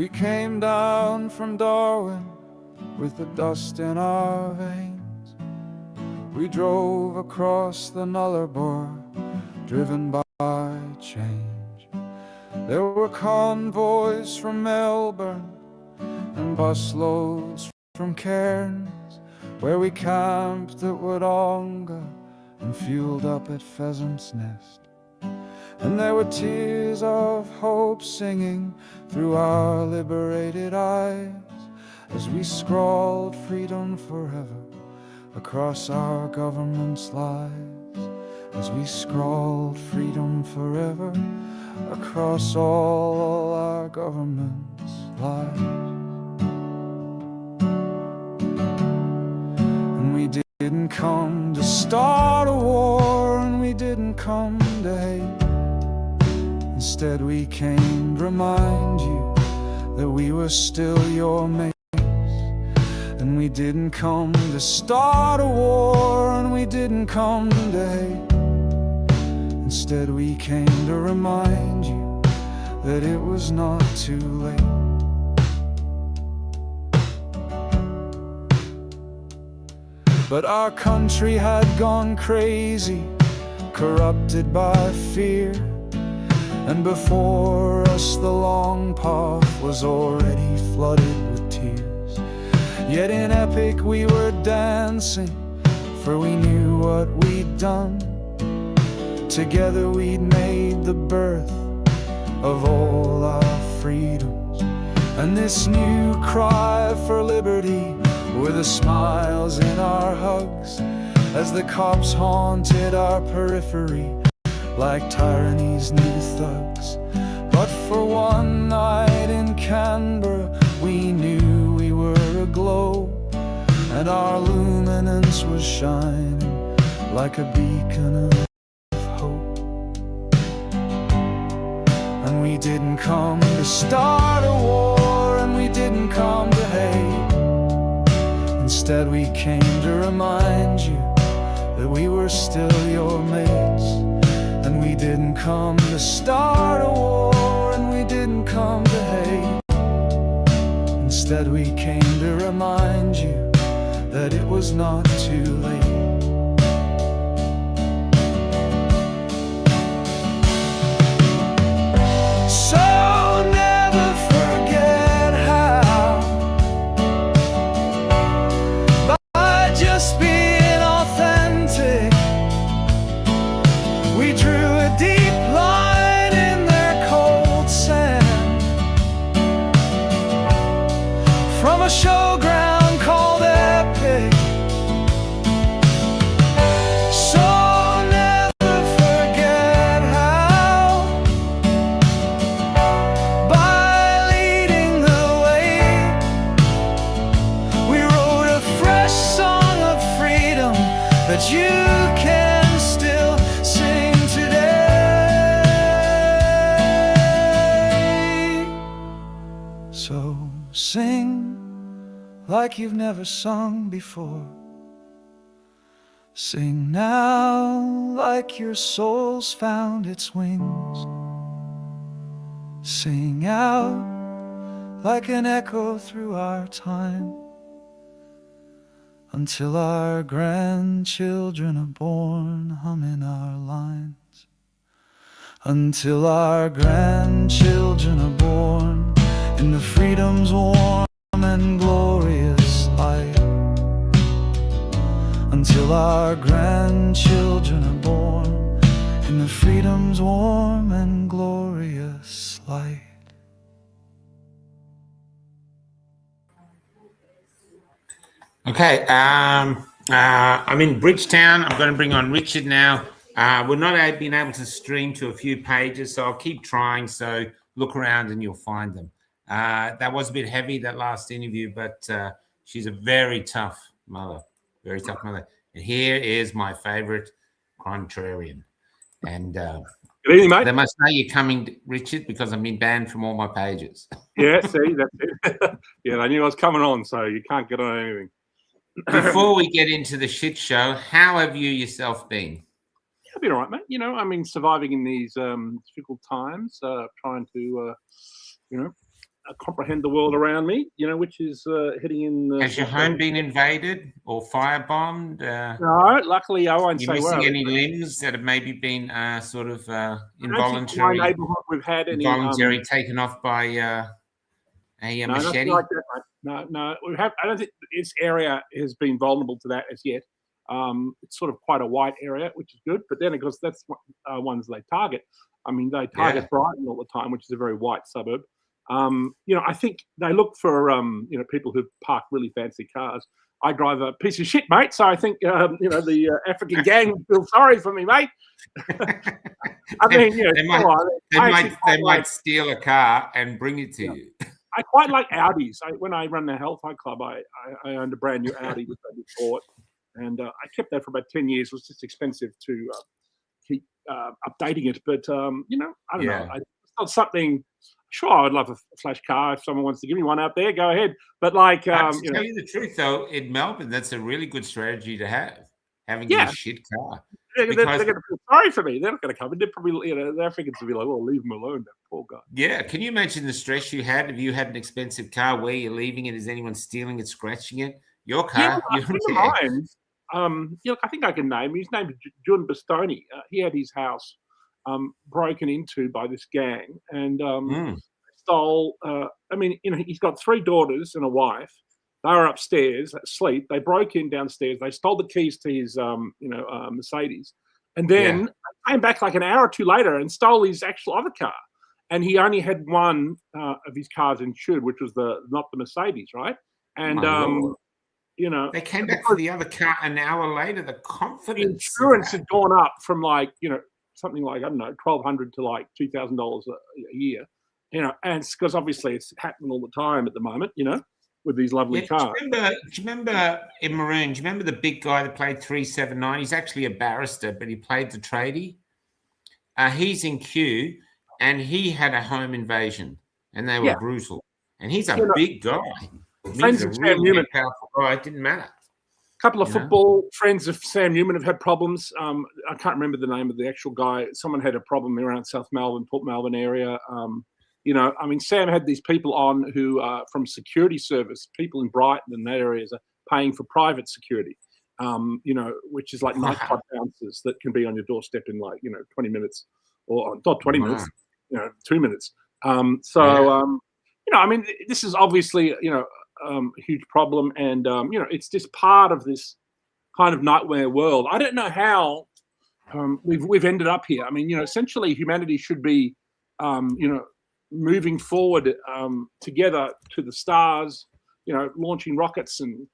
We came down from Darwin with the dust in our veins. We drove across the Nullarbor, driven by change. There were convoys from Melbourne and busloads from Cairns, where we camped at Wodonga and fueled up at Pheasant's Nest. And there were tears of hope singing through our liberated eyes as we scrawled freedom forever across our government's lives. As we scrawled freedom forever across all our government's lives. And we didn't come to start a war, and we didn't come to hate. Instead we came to remind you that we were still your mates. And we didn't come to start a war, and we didn't come to hate. Instead we came to remind you that it was not too late. But our country had gone crazy, corrupted by fear. And before us the long path was already flooded with tears. Yet in epic we were dancing, for we knew what we'd done. Together we'd made the birth of all our freedoms. And this new cry for liberty were the smiles in our hugs, as the cops haunted our periphery like tyranny's new thugs. But for one night in Canberra we knew we were aglow, and our luminance was shining like a beacon of hope. And we didn't come to start a war, and we didn't come to hate. Instead we came to remind you that we were still your mates. And we didn't come to start a war, and we didn't come to hate. Instead we came to remind you that it was not too late. So never forget how, by just being authentic, we drew a deep line in their cold sand, from a showground called epic. So never forget how, by leading the way, we wrote a fresh song of freedom that you can still sing today. So sing like you've never sung before. Sing now like your soul's found its wings. Sing out like an echo through our time, until our grandchildren are born humming our lines. Until our grandchildren are born in the freedom's warm and glorious light. Until our grandchildren are born in the freedom's warm and glorious light. Okay, I'm in Bridgetown. I'm going to bring on Richard now. We're not been able to stream to a few pages, so I'll keep trying. So look around and you'll find them. That was a bit heavy, that last interview, but she's a very tough mother, very tough mother. And here is my favorite contrarian. And good evening, mate. they must know you're coming, Richard, because I've been banned from all my pages. Yeah, see, that's it. Yeah, they knew I was coming on, so you can't get on anything. Before we get into the shit show, how have you yourself been? Yeah, I've been all right, mate. You know, I mean, surviving in these difficult times, trying to, you know, comprehend the world around me, which is heading in. Has your home been invaded or firebombed? No, luckily I won't You say where. missing any limbs that have maybe been sort of I don't think in involuntary, my neighbourhood we've had any involuntary taken off by a no, nothing machete? like that, mate. No, we have. I don't think this area has been vulnerable to that as yet. It's sort of quite a white area, which is good. But then, of course, that's ones they target. I mean, they target Brighton all the time, which is a very white suburb. I think they look for people who park really fancy cars. I drive a piece of shit, mate. So I think the African gang feel sorry for me, mate. I mean, they might steal a car and bring it to you. I quite like Audis. When I run the Health High Club, I owned a brand new Audi which I just bought, and I kept that for about 10 years. It was just expensive to updating it, but I don't know. It's not something. Sure, I would love a flash car. If someone wants to give me one out there, go ahead. But to tell you the truth, though, in Melbourne, that's a really good strategy to have. Having a shit car. They're going to feel sorry for me. They're not going to come. They're probably, the Africans will be like, "Well, leave them alone, that poor guy." Yeah, can you imagine the stress you had if you had an expensive car? Where you're leaving it? Is anyone stealing it, scratching it? Your car. Yeah, mine. I think I can name him. His name is John Bastoni. He had his house broken into by this gang and stole. He's got 3 daughters and a wife. They were upstairs asleep. They broke in downstairs. They stole the keys to his, Mercedes, and then came back like an hour or 2 later and stole his actual other car. And he only had one of his cars insured, which was not the Mercedes, right? And they came back for the other car an hour later. The confidence, insurance had gone up from something like, I don't know, $1,200 to like $2,000 a year, and it's because obviously it's happening all the time at the moment, with these lovely cars. Do you remember in Maroon? Do you remember the big guy that played 379? He's actually a barrister, but he played the tradie. He's in Q, and he had a home invasion, and they were brutal. And he's a big guy. Friends of Sam Newman. Powerful guy. It didn't matter. A couple of football friends of Sam Newman have had problems. I can't remember the name of the actual guy. Someone had a problem around South Melbourne, Port Melbourne area. Sam had these people on who are from security service, people in Brighton and that areas are paying for private security, which is like nightclub bouncers that can be on your doorstep in 20 minutes or not 20 minutes, 2 minutes. This is obviously, a huge problem. And, it's just part of this kind of nightmare world. I don't know how we've ended up here. I mean, essentially humanity should be, moving forward together to the stars, launching rockets and,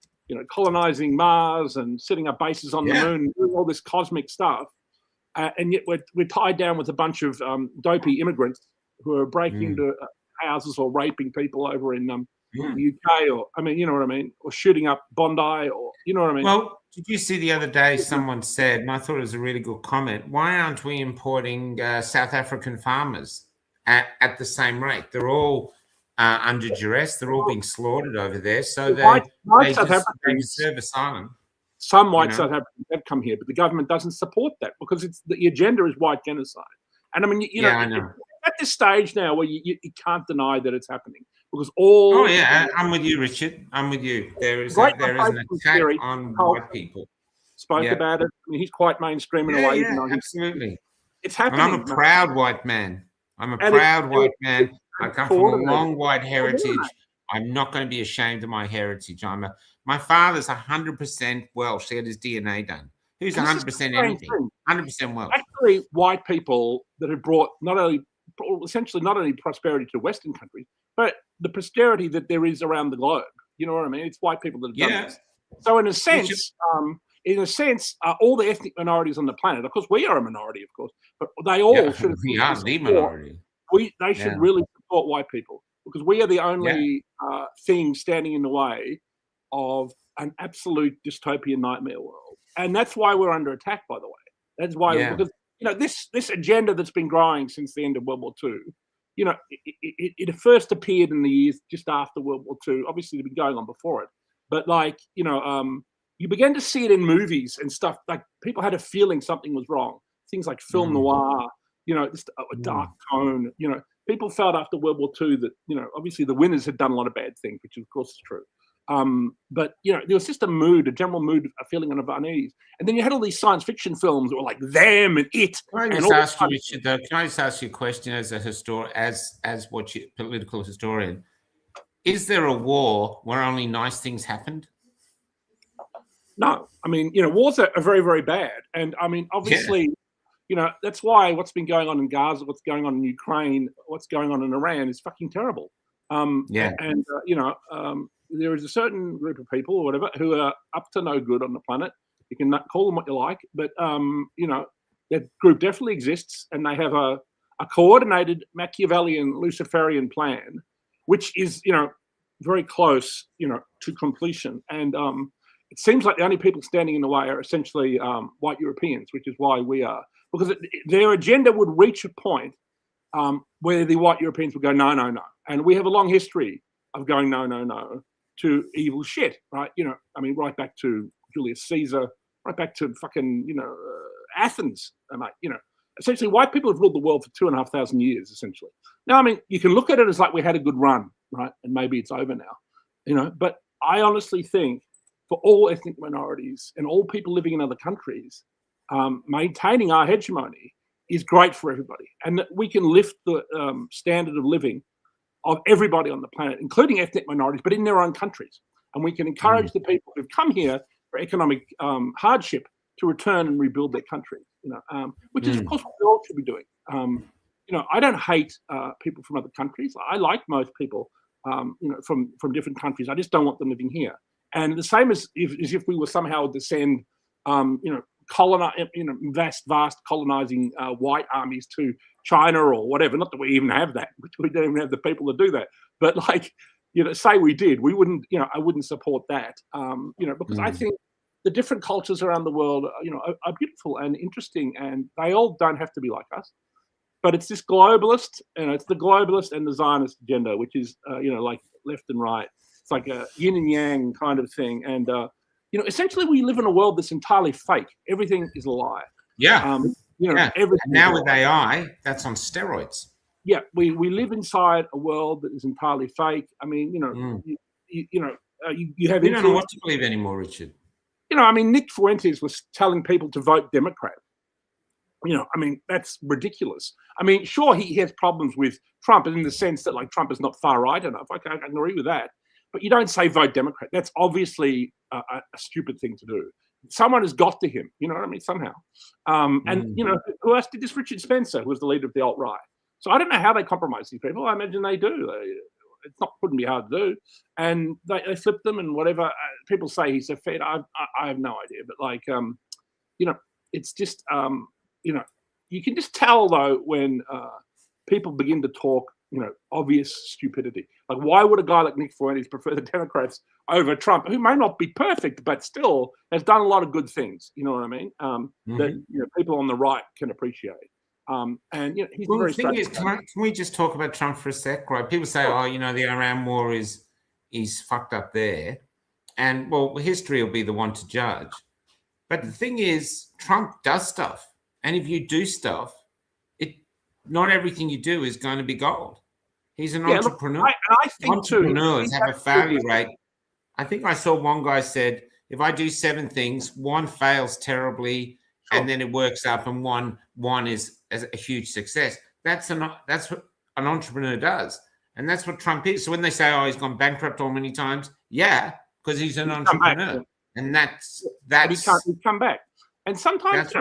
colonizing Mars and setting up bases on the moon, doing all this cosmic stuff. And yet we're tied down with a bunch of dopey immigrants who are breaking into houses or raping people over in the UK, or you know what I mean, or shooting up Bondi, or you know what I mean. Well, did you see the other day someone said, and I thought it was a really good comment, why aren't we importing South African farmers at the same rate? They're all under duress. They're all being slaughtered over there. So they deserve asylum. Some white South Africans have come here, but the government doesn't support that because the agenda is white genocide. And I mean, I know. At this stage now where you can't deny that it's happening because all. Oh yeah, I'm with you, Richard. I'm with you. There is an attack on white people. Spoke about it. I mean, he's quite mainstream in a way. Yeah, absolutely. It's happening. And I'm a proud white man. I'm a proud white man. I come from a long white heritage. I'm not going to be ashamed of my heritage. My father's 100% Welsh. He had his DNA done. Who's 100% anything? 100% Welsh. Actually, white people that have brought essentially not only prosperity to Western countries, but the prosperity that there is around the globe. You know what I mean? It's white people that have done this. So in a sense, all the ethnic minorities on the planet, of course, we are a minority, of course, but they all should. We are the minority. They should really support white people because we are the only thing standing in the way of an absolute dystopian nightmare world, and that's why we're under attack. By the way, that's why because this agenda that's been growing since the end of World War II. It first appeared in the years just after World War II. Obviously, it's been going on before it, but you began to see it in movies and stuff. Like people had a feeling something was wrong. Things like film noir, just a dark tone. people felt after World War II that, obviously the winners had done a lot of bad things, which of course is true. But there was just a mood, a general mood, a feeling of unease. And then you had all these science fiction films that were like Them and It. Can I just ask you, Richard, though? Can I just ask you a question as a political historian? Is there a war where only nice things happened? No, I mean, wars are very, very bad. And I mean, obviously, that's why what's been going on in Gaza, what's going on in Ukraine, what's going on in Iran is fucking terrible. There is a certain group of people or whatever who are up to no good on the planet. You can call them what you like, but, that group definitely exists, and they have a coordinated Machiavellian Luciferian plan, which is, very close, to completion. And it seems like the only people standing in the way are essentially white Europeans, which is why we are. Because their agenda would reach a point where the white Europeans would go, no, no, no. And we have a long history of going, no, no, no, to evil shit, right? Right back to Julius Caesar, right back to fucking, Athens. Essentially white people have ruled the world for 2,500 years, essentially. Now, you can look at it as like we had a good run, right? And maybe it's over now, but I honestly think for all ethnic minorities and all people living in other countries, maintaining our hegemony is great for everybody. And that we can lift the standard of living of everybody on the planet, including ethnic minorities, but in their own countries. And we can encourage the people who've come here for economic hardship to return and rebuild their country, which is, of course, what we all should be doing. I don't hate people from other countries. I like most people, from different countries. I just don't want them living here. And the same as if we were somehow to send, vast colonizing white armies to China or whatever. Not that we even have that, we don't even have the people to do that. But say we did, we wouldn't, I wouldn't support that, because I think the different cultures around the world, are beautiful and interesting, and they all don't have to be like us. But it's this globalist, it's the globalist and the Zionist agenda, which is, like left and right. It's like a yin and yang kind of thing. And, essentially we live in a world that's entirely fake. Everything is a lie. Yeah. Everything. And now with AI, that's on steroids. Yeah. We live inside a world that is entirely fake. You have. We don't know what to believe anymore, Richard. Nick Fuentes was telling people to vote Democrat. That's ridiculous. Sure, he has problems with Trump in the sense that, like, Trump is not far right enough. I can agree with that. But you don't say vote Democrat. That's obviously a stupid thing to do. Someone has got to him, somehow. And, who else did this? Richard Spencer, who was the leader of the alt-right. So I don't know how they compromise these people. I imagine they do. Wouldn't be hard to do. And they flip them and whatever. People say he's a Fed. I have no idea. But, it's just, you can just tell, though, when people begin to talk, obvious stupidity. Like, why would a guy like Nick Fuentes prefer the Democrats over Trump, who may not be perfect, but still has done a lot of good things, you know what I mean? That people on the right can appreciate. And he's very. The thing is, can we just talk about Trump for a sec? Right? People say, the Iran war is fucked up there, and history will be the one to judge. But the thing is, Trump does stuff, and if you do stuff, not everything you do is going to be gold. He's an entrepreneur. Look, I think entrepreneurs have a failure rate. I think I saw one guy said, if I do 7 things, 1 fails terribly, and then it works up, and one is a huge success. That's what an entrepreneur does, and that's what Trump is. So when they say, he's gone bankrupt all many times, because he's an entrepreneur, and that's he's come back. And sometimes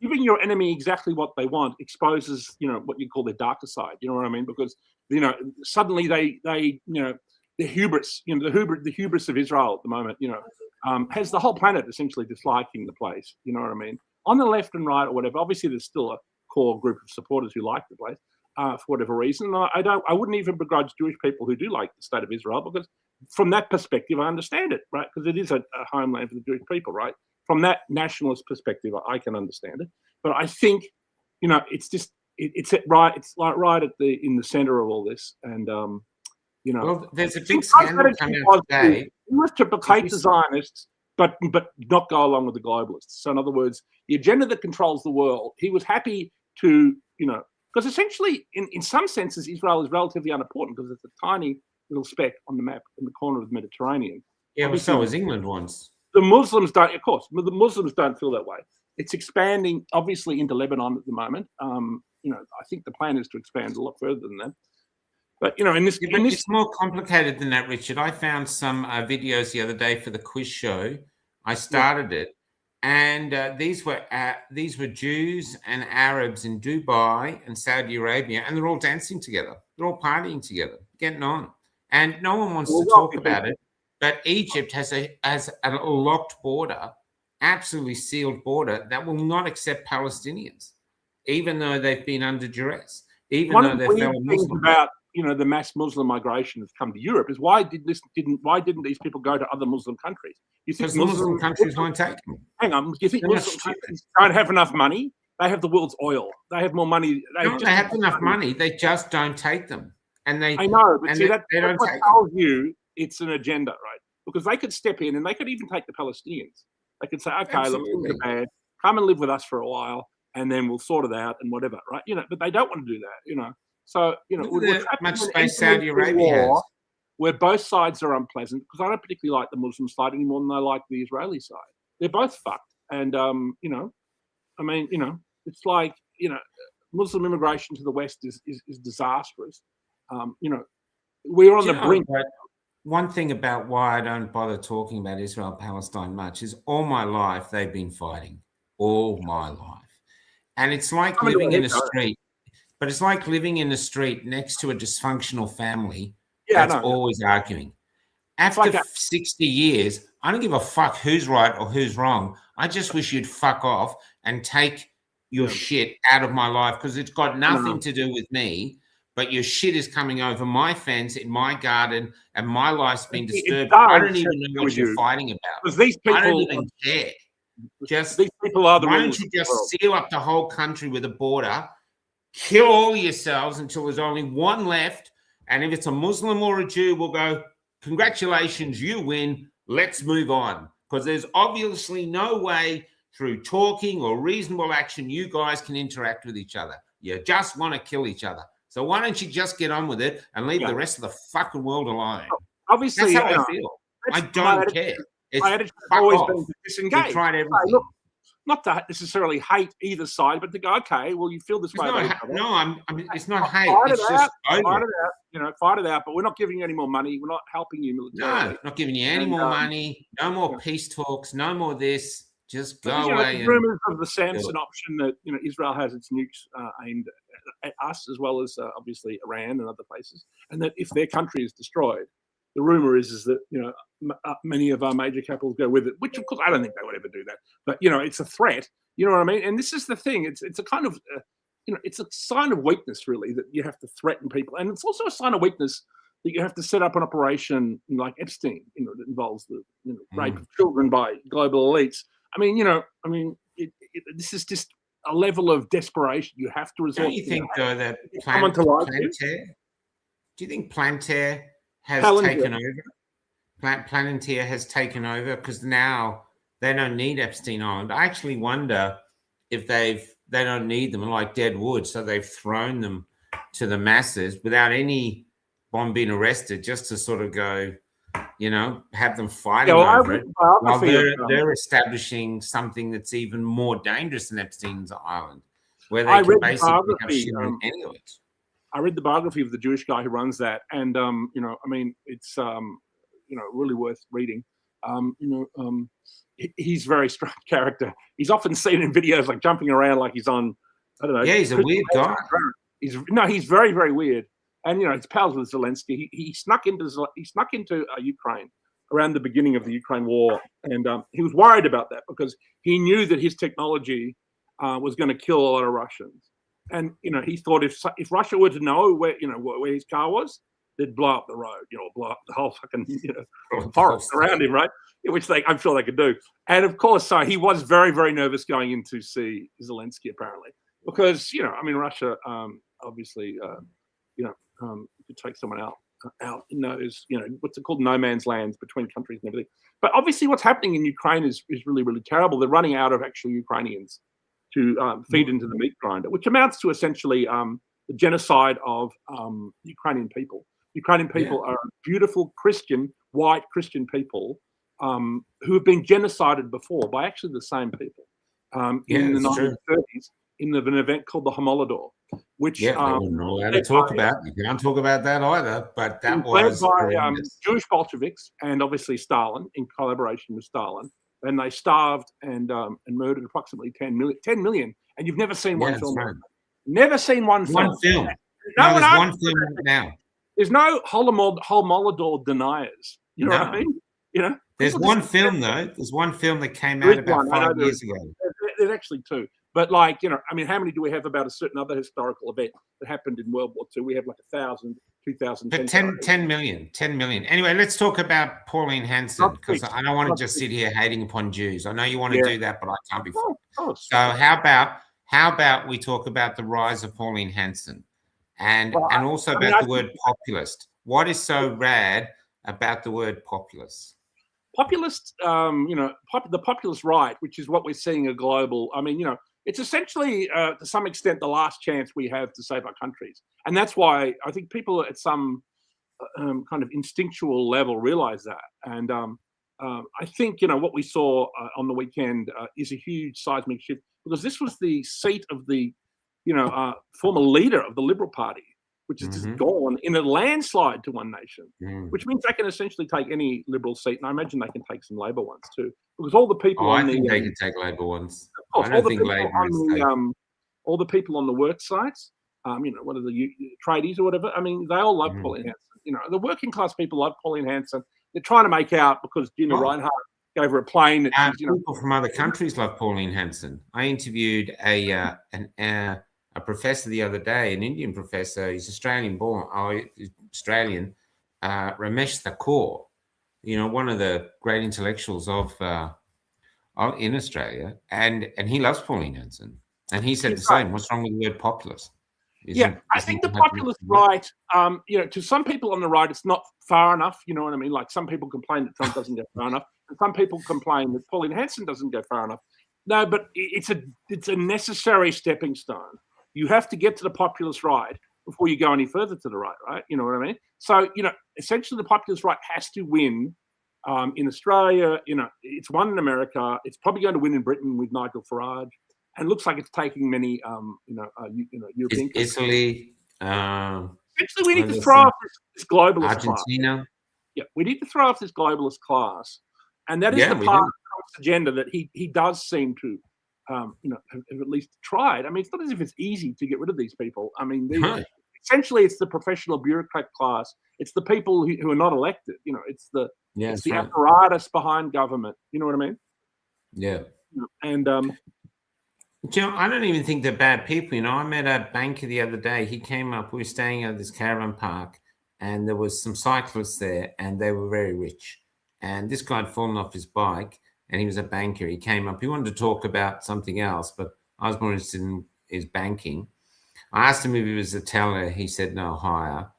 giving your enemy exactly what they want exposes, what you call their darker side. You know what I mean? Because, suddenly they the hubris, the hubris of Israel at the moment, has the whole planet essentially disliking the place. You know what I mean? On the left and right or whatever, obviously there's still a core group of supporters who like the place for whatever reason. I wouldn't even begrudge Jewish people who do like the state of Israel, because from that perspective, I understand it, right? Because it is a homeland for the Jewish people, right? From that nationalist perspective, I can understand it. But I think, it's just it's right. It's like right in the center of all this, and there's a big scandal coming out today. He was to placate the Zionists, but not go along with the globalists. So in other words, the agenda that controls the world. He was happy to, because essentially, in some senses, Israel is relatively unimportant because it's a tiny little speck on the map in the corner of the Mediterranean. Yeah, well, so was England once. The Muslims don't, of course, the Muslims don't feel that way. It's expanding, obviously, into Lebanon at the moment. I think the plan is to expand a lot further than that. But it's more complicated than that, Richard. I found some videos the other day for the quiz show. I started it, and these were Jews and Arabs in Dubai and Saudi Arabia, and they're all dancing together. They're all partying together, getting on, and no one wants to talk about it. But Egypt has a locked border, absolutely sealed border that will not accept Palestinians, even though they've been under duress, even though they're fellow Muslims. About the mass Muslim migration that's come to Europe is why didn't these people go to other Muslim countries? Because Muslim countries won't take them. Hang on, do you think Muslim countries don't have enough money? They have the world's oil. They have more money. They have enough money. They just don't take them. And I know, but see, that tells you it's an agenda, right? Because they could step in and they could even take the Palestinians. They could say, okay, look, things are bad. Come and live with us for a while, and then we'll sort it out and whatever, right? But they don't want to do that, So, we're much space Saudi Arabia has, where both sides are unpleasant, because I don't particularly like the Muslim side any more than I like the Israeli side. They're both fucked. And, it's like, Muslim immigration to the West is disastrous. We're on the brink. One thing about why I don't bother talking about Israel-Palestine much is all my life they've been fighting. All my life. And it's like living in a street. But it's like living in the street next to a dysfunctional family that's always arguing. After 60 years, I don't give a fuck who's right or who's wrong. I just wish you'd fuck off and take your shit out of my life, because it's got nothing to do with me, but your shit is coming over my fence in my garden and my life's been disturbed. I don't even know what you're fighting about. Because these people, I don't even care. Just these people are the why don't you just seal up the whole country with a border? Kill all yourselves until there's only one left. And if it's a Muslim or a Jew, we'll go, congratulations, you win. Let's move on. Because there's obviously no way through talking or reasonable action you guys can interact with each other. You just want to kill each other. So why don't you just get on with it and leave the rest of the fucking world alone? Obviously, that's how I feel. I don't care. My attitude has always been to disengage. We've tried everything. Look, not to necessarily hate either side, but to go, okay, well, you feel this way. It's not hate. It's just over. Fight it out. But we're not giving you any more money. We're not helping you militarily. No, not giving you any more money. No more peace talks. No more this. Just go away. The rumors of the Samson option that Israel has its nukes aimed at us, as well as obviously Iran and other places, and that if their country is destroyed, the rumor is that many of our major capitals go with it. Which, of course, I don't think they would ever do that. But it's a threat. You know what I mean? And this is the thing. It's a kind of it's a sign of weakness, really, that you have to threaten people, and it's also a sign of weakness that you have to set up an operation like Epstein, that involves the rape of children by global elites. This is just a level of desperation you have to resort. Don't you think, though, that do you think Plantair has taken over? Plantair has taken over because now they don't need Epstein Island. I actually wonder if they don't need them, like dead wood, so they've thrown them to the masses without any one being arrested, just to sort of go, have them fighting over it, while they're establishing something that's even more dangerous than Epstein's Island, where they can basically have shit in any of it. I read the biography of the Jewish guy who runs that, and it's really worth reading. He's a very strange character. He's often seen in videos like jumping around like he's on, I don't know. Yeah, he's a weird guy. He's very, very weird. And he's pals with Zelensky. He snuck into Ukraine around the beginning of the Ukraine war, and he was worried about that because he knew that his technology was going to kill a lot of Russians. And he thought if Russia were to know where his car was, they'd blow up the road, blow up the whole fucking forest around him, right? Which I'm sure they could do. And of course, so he was very, very nervous going in to see Zelensky apparently, because Russia obviously could take someone out in those what's it called, no man's lands between countries and everything. But obviously, what's happening in Ukraine is really, really terrible. They're running out of actual Ukrainians to feed into the meat grinder, which amounts to essentially the genocide of Ukrainian people. Ukrainian people are beautiful Christian, white Christian people who have been genocided before by actually the same people in the 1930s in an event called the Holodomor, which they were not allowed to talk about. You can't talk about that either. But that was by Jewish Bolsheviks and obviously Stalin in collaboration with Stalin. And they starved and murdered approximately 10 million. And you've never seen one film. Right. Never seen one film. One film. No, there's one film now. There's no Holodomor deniers. You know what I mean? You know. There's one film though. There's one film that came out about 5 years ago. There's actually two. But like, you know, I mean, how many do we have about a certain other historical event that happened in World War II? We have like 1,000, 2,000. But 10 million. Anyway, let's talk about Pauline Hanson, because I don't want to just sit here hating upon Jews. I know you want to do that, but I can't be fucked. So how about we talk about the rise of Pauline Hanson and also about the word populist? What is so rad about the word populist? Populist, you know, the populist right, which is what we're seeing a global. I mean, you know, it's essentially to some extent the last chance we have to save our countries, and that's why I think people at some kind of instinctual level realize that. And I think, you know, what we saw on the weekend is a huge seismic shift, because this was the seat of the, you know, former leader of the Liberal Party, which is just gone in a landslide to One Nation, which means they can essentially take any Liberal seat, and I imagine they can take some Labor ones too, because all the people. I think they can take Labor ones. I don't think Labor is all the people on the work sites, you know, what are the tradies or whatever? I mean, they all love Pauline Hanson. You know, the working class people love Pauline Hanson. They're trying to make out because Gina Reinhardt gave her a plane. That you know, people from other countries love Pauline Hanson. I interviewed a professor the other day, an Indian professor. He's Australian born, Australian, Ramesh Thakur. You know, one of the great intellectuals of in Australia, and he loves Pauline Hanson. And he said the same. What's wrong with the word populist? I think the populist right, you know, to some people on the right, it's not far enough. You know what I mean? Like some people complain that Trump doesn't go far enough, and some people complain that Pauline Hanson doesn't go far enough. No, but it's a necessary stepping stone. You have to get to the populist right before you go any further to the right? You know what I mean? So, you know, essentially the populist right has to win in Australia. You know, it's won in America. It's probably going to win in Britain with Nigel Farage. And looks like it's taking many, European countries. Italy. Essentially, we need to throw off this globalist Argentina. class. Yeah, we need to throw off this globalist class, and that is the part of Trump's agenda that he does seem to, have at least tried. I mean, it's not as if it's easy to get rid of these people. I mean, essentially, it's the professional bureaucrat class. It's the people who are not elected. You know, it's the apparatus behind government. You know what I mean? Yeah. And you know, I don't even think they're bad people. You know, I met a banker the other day. He came up. We were staying at this caravan park, and there was some cyclists there, and they were very rich. And this guy had fallen off his bike, and he was a banker. He came up. He wanted to talk about something else, but I was more interested in his banking. I asked him if he was a teller. He said no, higher.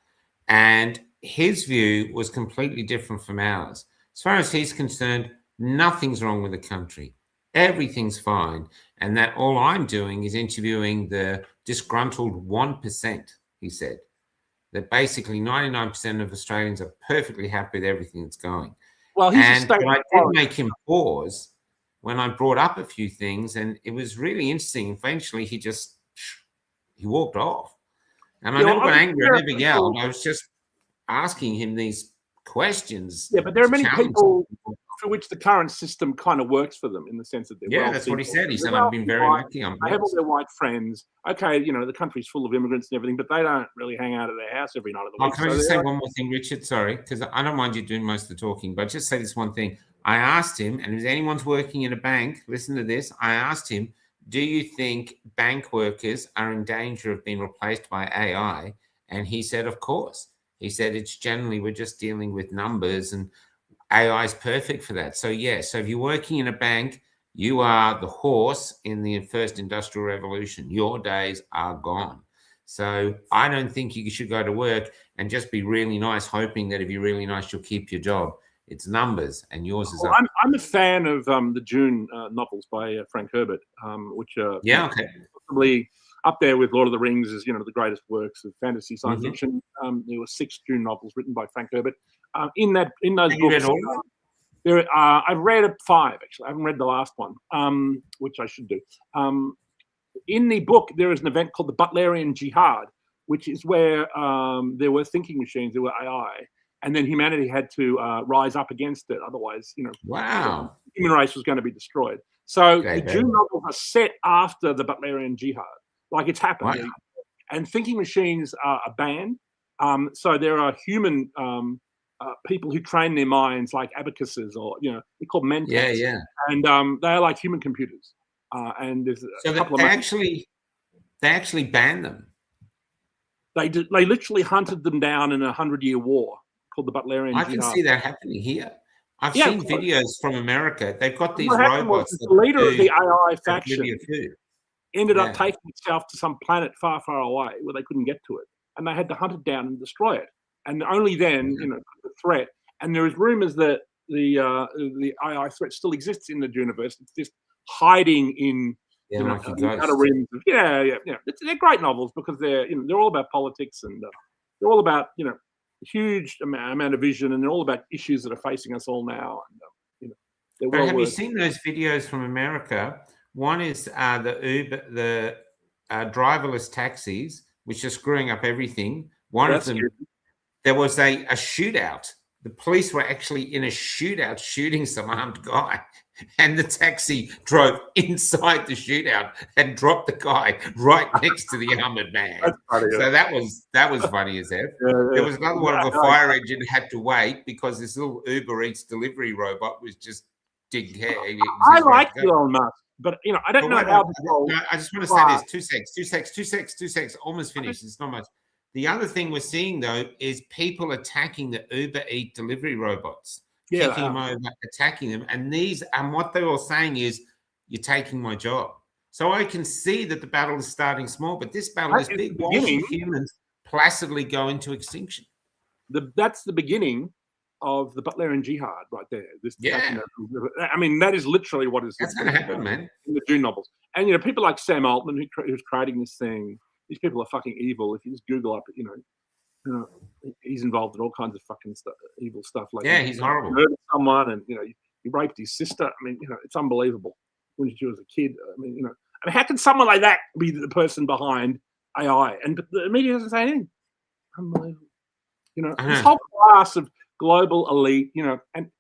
And his view was completely different from ours. As far as he's concerned, nothing's wrong with the country. Everything's fine. And that all I'm doing is interviewing the disgruntled 1%, he said. That basically 99% of Australians are perfectly happy with everything that's going. Well, I did make him pause when I brought up a few things, and it was really interesting. Eventually, he walked off. And I never got angry, I never yelled. I was just asking him these questions. Yeah, but there are many people for which the current system kind of works for them in the sense that they're that's what he said. He said, I've been very lucky. I have all their white friends. Okay, you know, the country's full of immigrants and everything, but they don't really hang out at their house every night of the week. Can I just say one more thing, Richard? Sorry, because I don't mind you doing most of the talking, but just say this one thing. I asked him, and if anyone's working in a bank, listen to this. I asked him, do you think bank workers are in danger of being replaced by AI? And he said, of course. He said, it's generally, we're just dealing with numbers, and AI is perfect for that. So, so if you're working in a bank, you are the horse in the first industrial revolution. Your days are gone. So I don't think you should go to work and just be really nice, hoping that if you're really nice, you'll keep your job. It's numbers, and yours is up. I'm a fan of the June novels by Frank Herbert, which are possibly up there with Lord of the Rings as the greatest works of fantasy science fiction. There were 6 Dune novels written by Frank Herbert. In those Have you read books, all of them? I've read 5 actually. I haven't read the last one, which I should do. In the book, there is an event called the Butlerian Jihad, which is where there were thinking machines, there were AI, and then humanity had to rise up against it. Otherwise, Wow. the human race was going to be destroyed. So Okay, the Dune novels are set after the Butlerian Jihad, like it's happened. Wow. And thinking machines are banned. So there are human people who train their minds like abacuses, or they're called mentats. Yeah. And they are like human computers. And there's So a couple they of actually banned them. They literally hunted them down in a 100-year war called the Butlerian I Jihad. can see that happening here. I've seen videos from America. They've got these robots. The leader of the AI faction food. ended up taking itself to some planet far, far away where they couldn't get to it, and they had to hunt it down and destroy it. And only then, the threat. And there is rumors that the AI threat still exists in the universe. It's just hiding in like a ghost. outer rims. They're great novels because they're all about politics, and they're all about huge amount of vision, and they're all about issues that are facing us all now. And they're But well have you worth. seen those videos from America? One is the driverless taxis, which are screwing up everything. One of them, there was a shootout. The police were actually in a shootout shooting some armed guy, and the taxi drove inside the shootout and dropped the guy right next to the armored man. So that was funny as hell. There was another one of a fire engine had to wait because this little Uber Eats delivery robot was just didn't care. I like Elon Musk, but I don't know how. I just want to say this: 2 secs, almost finished. It's not much. The other thing we're seeing, though, is people attacking the Uber Eat delivery robots, kicking them over, attacking them. And what they're all saying is, you're taking my job. So I can see that the battle is starting small, but this battle is big. Watching humans placidly go into extinction. That's the beginning of the Butlerian Jihad right there. I mean, that is literally what is That's going to happen, man. In the Dune novels. And, people like Sam Altman, who's creating this thing, these people are fucking evil. If you just Google up, he's involved in all kinds of fucking evil stuff. Like he's horrible. Murdered someone, and he raped his sister. I mean, it's unbelievable. When she was a kid, I mean, how can someone like that be the person behind AI? And the media doesn't say anything. Unbelievable. This whole class of global elite, and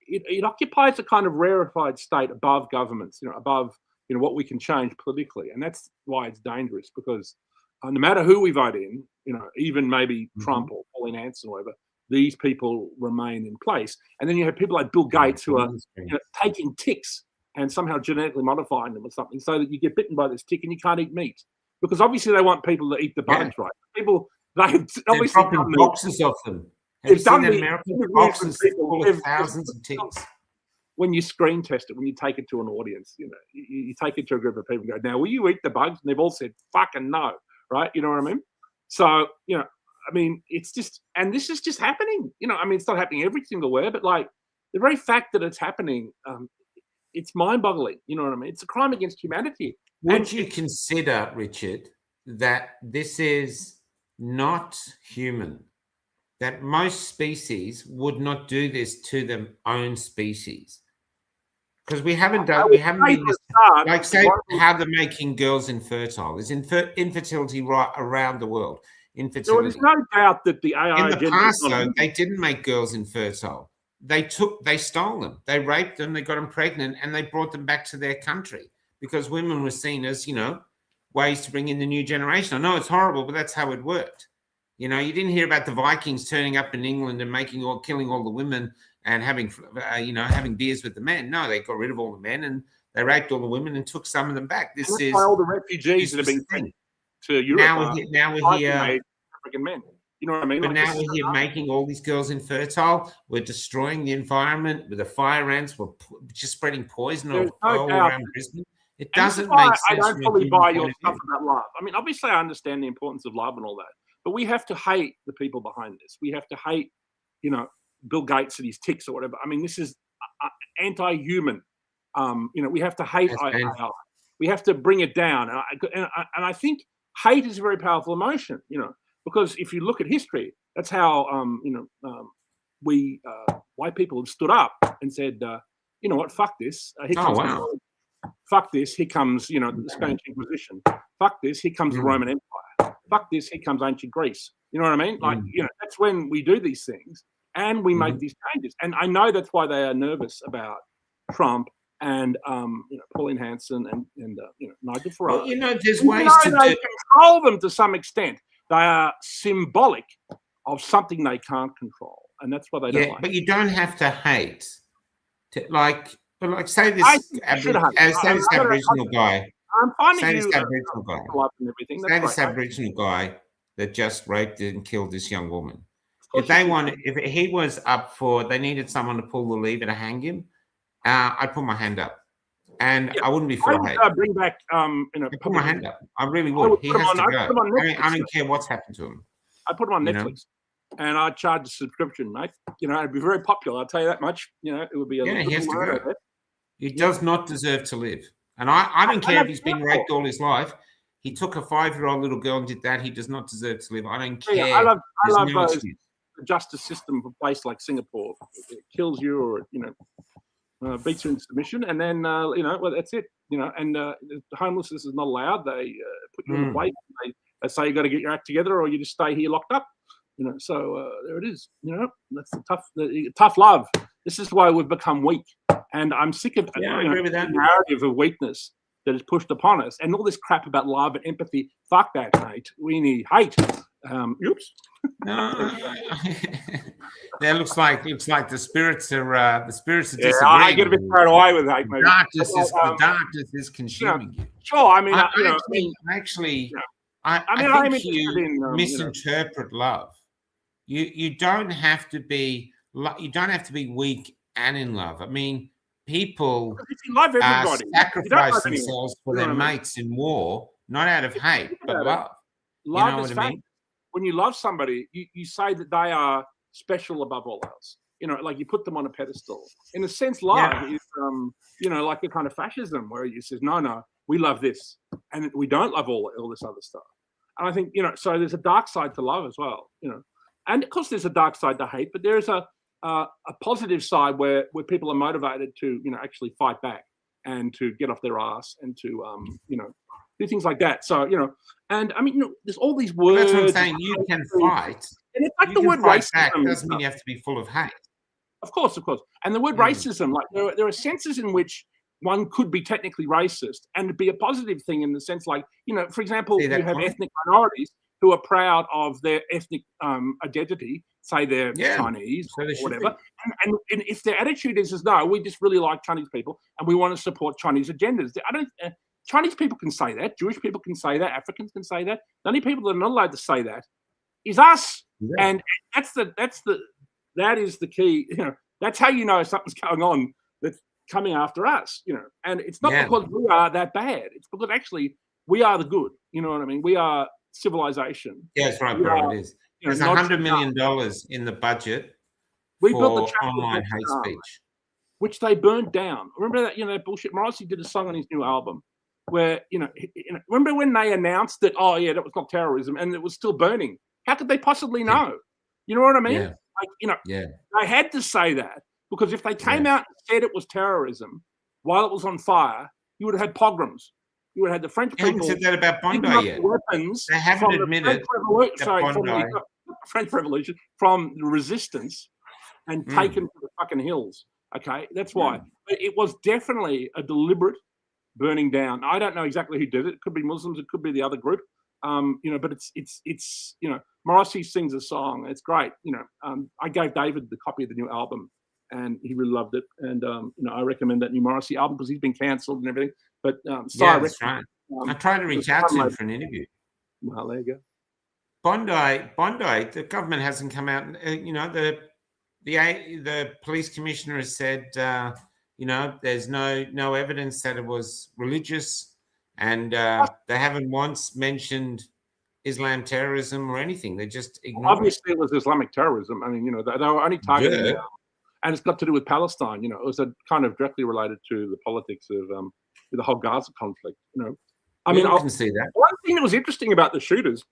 it occupies a kind of rarefied state above governments, above what we can change politically, and that's why it's dangerous, because no matter who we vote in, even maybe Trump or Pauline Hanson or whatever, these people remain in place. And then you have people like Bill Gates who are taking ticks and somehow genetically modifying them or something, so that you get bitten by this tick and you can't eat meat, because obviously they want people to eat the bugs, right? People, they're dropping boxes off them. Have you seen the American boxes full of thousands of ticks? When you screen test it, when you take it to an audience, you take it to a group of people and go, now, will you eat the bugs? And they've all said, fucking no, right? You know what I mean? So, I mean, it's just, and this is just happening. I mean, it's not happening every single where, but like the very fact that it's happening, it's mind-boggling. You know what I mean? It's a crime against humanity. Would you consider, Richard, that this is not human? That most species would not do this to their own species? Because we haven't been like, say, how they're making girls infertile. There's infertility right around the world. Infertility. There's no doubt that the AI in the past, though, they didn't make girls infertile. They stole them. They raped them. They got them pregnant, and they brought them back to their country because women were seen as, ways to bring in the new generation. I know it's horrible, but that's how it worked. You didn't hear about the Vikings turning up in England and killing all the women and having beers with the men. No, they got rid of all the men and they raped all the women and took some of them back. This is all the refugees that have been sent to Europe. Now we're here, African men. You know what I mean? But now we're here making all these girls infertile. We're destroying the environment with the fire ants. We're just spreading poison all around Brisbane. It doesn't make sense. I don't fully buy your stuff about love. I mean, obviously, I understand the importance of love and all that. But we have to hate the people behind this. We have to hate, Bill Gates and his ticks or whatever. I mean, this is anti-human. We have to hate AI. We have to bring it down. And I think hate is a very powerful emotion, because if you look at history, that's how, we white people have stood up and said, you know what, fuck this. Here comes fuck this. Here comes, the Spanish Inquisition. Fuck this. Here comes the Roman Empire. Fuck this. Here comes ancient Greece. You know what I mean? Like, that's when we do these things and we make these changes. And I know that's why they are nervous about Trump and Pauline Hanson and Nigel Farage. Well, there's ways to control them to some extent. They are symbolic of something they can't control, and that's why they don't like. But you don't have to hate. Say this Aboriginal guy. I'm finding say you this Aboriginal guy. And everything. Say this Aboriginal guy that just raped and killed this young woman. If he was up for, they needed someone to pull the lever to hang him. I'd put my hand up, and I wouldn't be for hate. Bring back, I'd put my hand up. I really would. He has to go. I don't care what's happened to him. I put him on Netflix, and I'd charge a subscription, mate. It'd be very popular. I'll tell you that much. It would be he has to go. He does not deserve to live, and I don't care if he's been raped all his life. He took a 5-year-old little girl and did that. He does not deserve to live. I don't care. I love the justice system of a place like Singapore. It kills you, or beats you in submission, and then well, that's it. And homelessness is not allowed. They put you in the place. They say you got to get your act together, or you just stay here locked up. So there it is. That's the tough love. This is why we've become weak, and I'm sick of I agree with that narrative of weakness that is pushed upon us, and all this crap about love and empathy. Fuck that, mate. We need hate. Oops. No, that looks like the spirits are disagreeing. I get a bit carried away with hate, mate. The darkness is consuming you. Sure, I mean, I think you misinterpret love. You don't have to be weak and in love. I mean, people sacrifice themselves for their mates in war, not out of hate, but love. Love, you know what I mean? When you love somebody, you say that they are special above all else. Like you put them on a pedestal. In a sense, love is, like a kind of fascism where you says, no, we love this, and we don't love all this other stuff. And I think, so there's a dark side to love as well, and of course there's a dark side to hate, but there is a positive side where people are motivated to, actually fight back and to get off their ass and to, do things like that. So, and I mean, there's all these words. That's what I'm saying. You can fight. And it's like the word racism. Doesn't mean you have to be full of hate. Of course. And the word racism, like there are senses in which one could be technically racist and be a positive thing in the sense, like, for example, you have ethnic minorities who are proud of their ethnic identity, say they're Chinese or whatever. And if their attitude is no, we just really like Chinese people and we want to support Chinese agendas. Chinese people can say that. Jewish people can say that. Africans can say that. The only people that are not allowed to say that is us. Yeah. And that is the key. That's how something's going on that's coming after us. And it's not because we are that bad. It's because actually we are the good. You know what I mean? We are civilization. Yeah, that's right, bro. It is. There's $100 million in the budget for online hate speech, which they burned down. Remember that? That bullshit. Morrissey did a song on his new album where remember when they announced that that was not terrorism and it was still burning. How could they possibly know? You know what I mean? They had to say that because if they came out and said it was terrorism while it was on fire, you would have had pogroms. You would have had the French people. Haven't said that about Bondi yet. Weapons. They haven't admitted the French Revolution from the resistance and taken to the fucking hills. Okay, that's why. But it was definitely a deliberate burning down. I don't know exactly who did it. It could be Muslims. It could be the other group. But it's Morrissey sings a song. It's great. I gave David the copy of the new album, and he really loved it. And I recommend that new Morrissey album because he's been cancelled and everything. But that's right. I tried to reach out to him for an interview. Well, there you go. Bondi. The government hasn't come out. The police commissioner has said. There's no evidence that it was religious, and they haven't once mentioned Islam terrorism or anything. They just ignored obviously it was Islamic terrorism. I mean, they were only targeting and it's got to do with Palestine. It was kind of directly related to the politics of with the whole Gaza conflict. I Yeah, mean, I can see that. one thing that was interesting about the shooters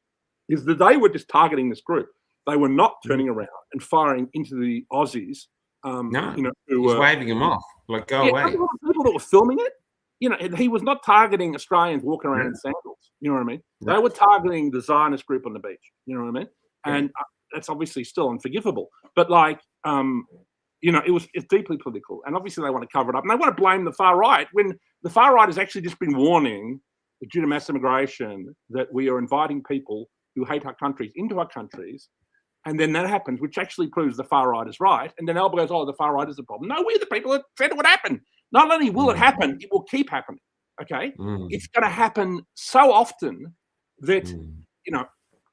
is that they were just targeting this group. They were not turning around and firing into the Aussies. No, who he's were waving them off, like, go away. the people that were filming it. He was not targeting Australians walking around in sandals. You know what I mean? Yeah. They were targeting the Zionist group on the beach. You know what I mean? Yeah. And that's obviously still unforgivable. But it's deeply political, and obviously they want to cover it up, and they want to blame the far right when the far right has actually just been warning, due to mass immigration, that we are inviting people who hate our countries into our countries. And then that happens, which actually proves the far right is right. And then Alba goes, oh, the far right is the problem. No, we're the people that said it would happen. Not only will it happen, it will keep happening. Okay? It's going to happen so often that,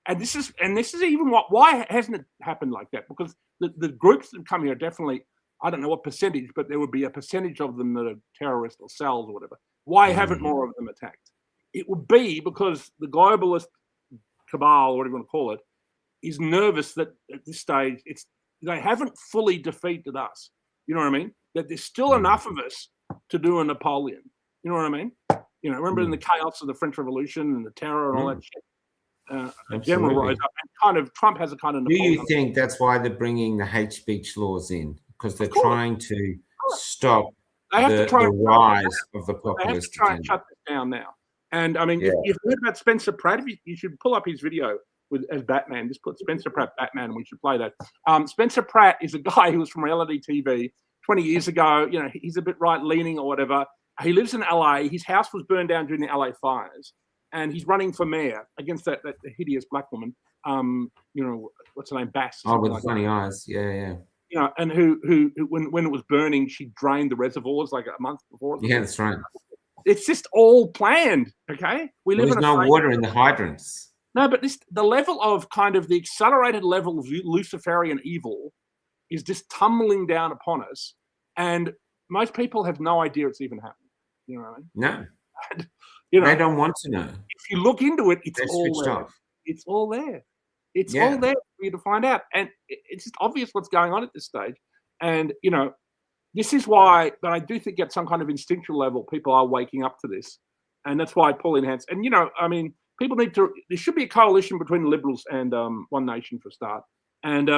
and this is even why hasn't it happened like that? Because the groups that come here definitely, I don't know what percentage, but there would be a percentage of them that are terrorists or cells or whatever. Why haven't more of them attacked? It would be because the globalist cabal, whatever you want to call it, is nervous that at this stage they haven't fully defeated us. You know what I mean? That there's still enough of us to do a Napoleon. You know what I mean? Remember in the chaos of the French Revolution and the terror and all that shit? A general rose up, and kind of Trump has a kind of Napoleon. Do you think that's why they're bringing the hate speech laws in? Because they're trying to stop the rise of the populist. They have to try and shut this down now. And I mean, if you've heard about Spencer Pratt, you should pull up his video as Batman. Just put Spencer Pratt Batman, and we should play that. Spencer Pratt is a guy who was from reality TV 20 years ago. He's a bit right-leaning or whatever. He lives in LA. His house was burned down during the LA fires, and he's running for mayor against that hideous black woman. What's her name? Bass. Oh, with funny eyes. Yeah. And who when it was burning, she drained the reservoirs like a month before. Yeah, that's right. It's just all planned. Okay, There's no water in the hydrants. No, but the level of kind of the accelerated level of Luciferian evil is just tumbling down upon us, and most people have no idea it's even happening. You know what I mean? No. They don't want to know. If you look into it, it's They're all switched there. off. It's all there. It's all there for you to find out, and it's just obvious what's going on at this stage. And this is why. But I do think at some kind of instinctual level, people are waking up to this, and that's why Pauline Hanson. And I mean. People need to. There should be a coalition between the Liberals and One Nation for a start, and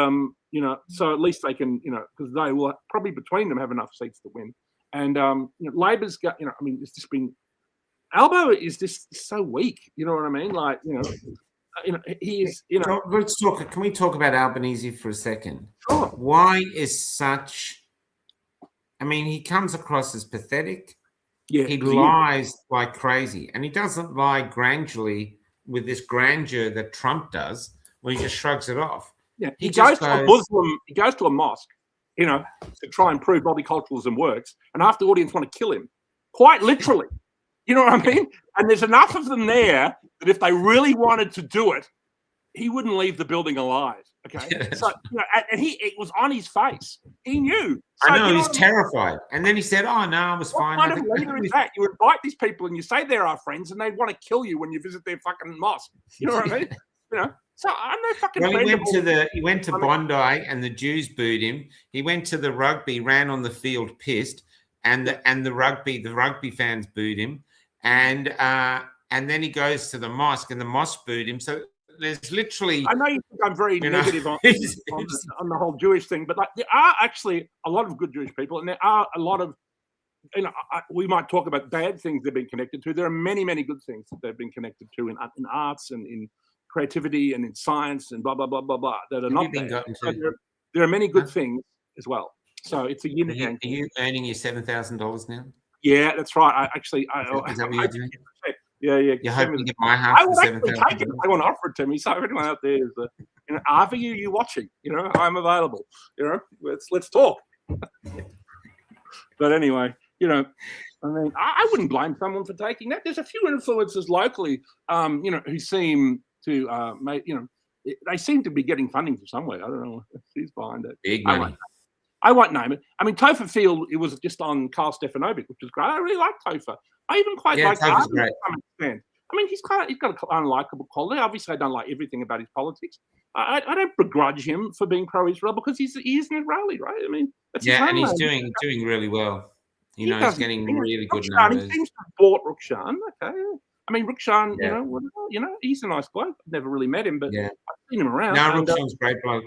so at least they can, because they will probably between them have enough seats to win. And Labor's got, I mean, it's just been. Albo is just so weak. You know what I mean? Like, he is. Let's talk. Can we talk about Albanese for a second? Sure. Why is such? I mean, he comes across as pathetic. Yeah, he lies like crazy, and he doesn't lie grandly with this grandeur that Trump does, when he just shrugs it off. Yeah, he goes to a Muslim. He goes to a mosque, to try and prove multiculturalism works, and half the audience want to kill him, quite literally. You know what I mean? And there's enough of them there that if they really wanted to do it, he wouldn't leave the building alive. Okay, yes. So and it was on his face. He knew. So, I know he's terrified. And then he said, "Oh no, I was fine." What kind of leader is that? You invite these people and you say they're our friends, and they want to kill you when you visit their fucking mosque. You know what I mean? So I'm no fucking. Well, he went to Bondi, and the Jews booed him. He went to the rugby, ran on the field, pissed, and the rugby fans booed him, and then he goes to the mosque, and the mosque booed him. So. There's literally. I know you think I'm very negative on the whole Jewish thing, but there are actually a lot of good Jewish people, and there are a lot of, we might talk about bad things they've been connected to. There are many, many good things that they've been connected to in arts and in creativity and in science and blah blah blah blah blah that are not bad. So there are many good things as well. So it's a yin and yang. Are you earning your $7,000 now? Yeah, that's right. Is that what you're doing? Yeah. You're hoping to get my house I would for actually take it if they want to offer it to me. So everyone out there is, either you watching, I'm available. Let's talk. But anyway, I mean, I wouldn't blame someone for taking that. There's a few influencers locally, who seem to they seem to be getting funding from somewhere. I don't know who's behind it. Big money. I won't name it. I mean, Topher Field, it was just on Carl Stefanovic, which was great. I really like Topher. I even quite like Topher's great. To some extent. I mean, he's got an unlikable quality. Obviously, I don't like everything about his politics. I don't begrudge him for being pro-Israel because he is an Israeli, right? I mean, that's his and he's doing really well. You know, he's getting really good numbers. He seems to have bought Rukshan. Okay. I mean, Rukshan, Yeah. you know, he's a nice bloke. I've never really met him, but Yeah. I've seen him around. No, Rukshan's a great bloke.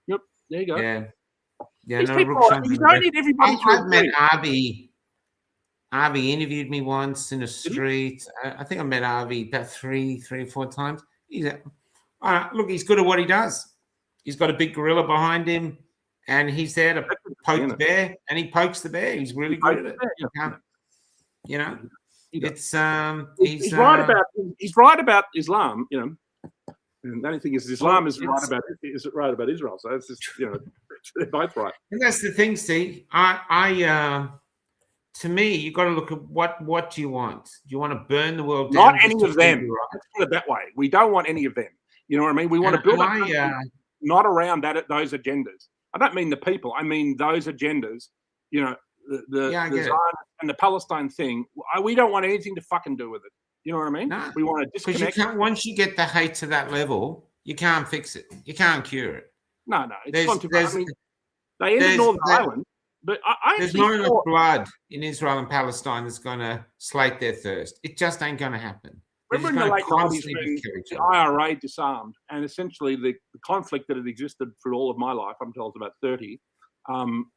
Yep, there you go. Yeah. Yeah, These no, people, Rukshan's you don't need everybody to I've met agree. Avi. Avi interviewed me once in a street. I think I met Avi about three or four times. He's look, he's good at what he does. He's got a big gorilla behind him, and he's there to poke the bear, and he pokes the bear. He's really good at it. Yeah. You know, it's he's right about Islam. You know, and the only thing is Islam is right about Israel. So it's just, you know, they're both right. And that's the thing. See, to me, you've got to look at what do you want? Do you want to burn the world down? Not any of them. Let's put it that way. We don't want any of them. You know what I mean? We want to build a country not around those agendas. I don't mean the people. I mean those agendas. You know, the Zion and the Palestine thing. We don't want anything to fucking do with it. You know what I mean? No, we want to disconnect. Because once you get the hate to that level, you can't fix it. You can't cure it. No. It's gone too far. I mean, they ended Northern Ireland. But there's not enough blood in Israel and Palestine that's going to slake their thirst. It just ain't going to happen. Remember in the late 90s when the IRA disarmed, and essentially the conflict that had existed for all of my life, up until I was about 30,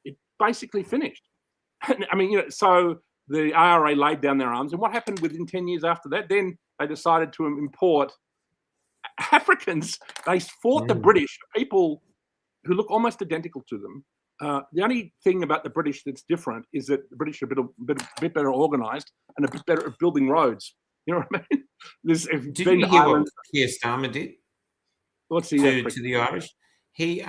it basically finished. I mean, you know, so the IRA laid down their arms, and what happened within 10 years after that? Then they decided to import Africans. They fought the British, people who look almost identical to them. The only thing about the British that's different is that the British are a bit better organised and a bit better at building roads. You know what I mean? Did you hear what Keir Starmer did? What's he to the Irish? He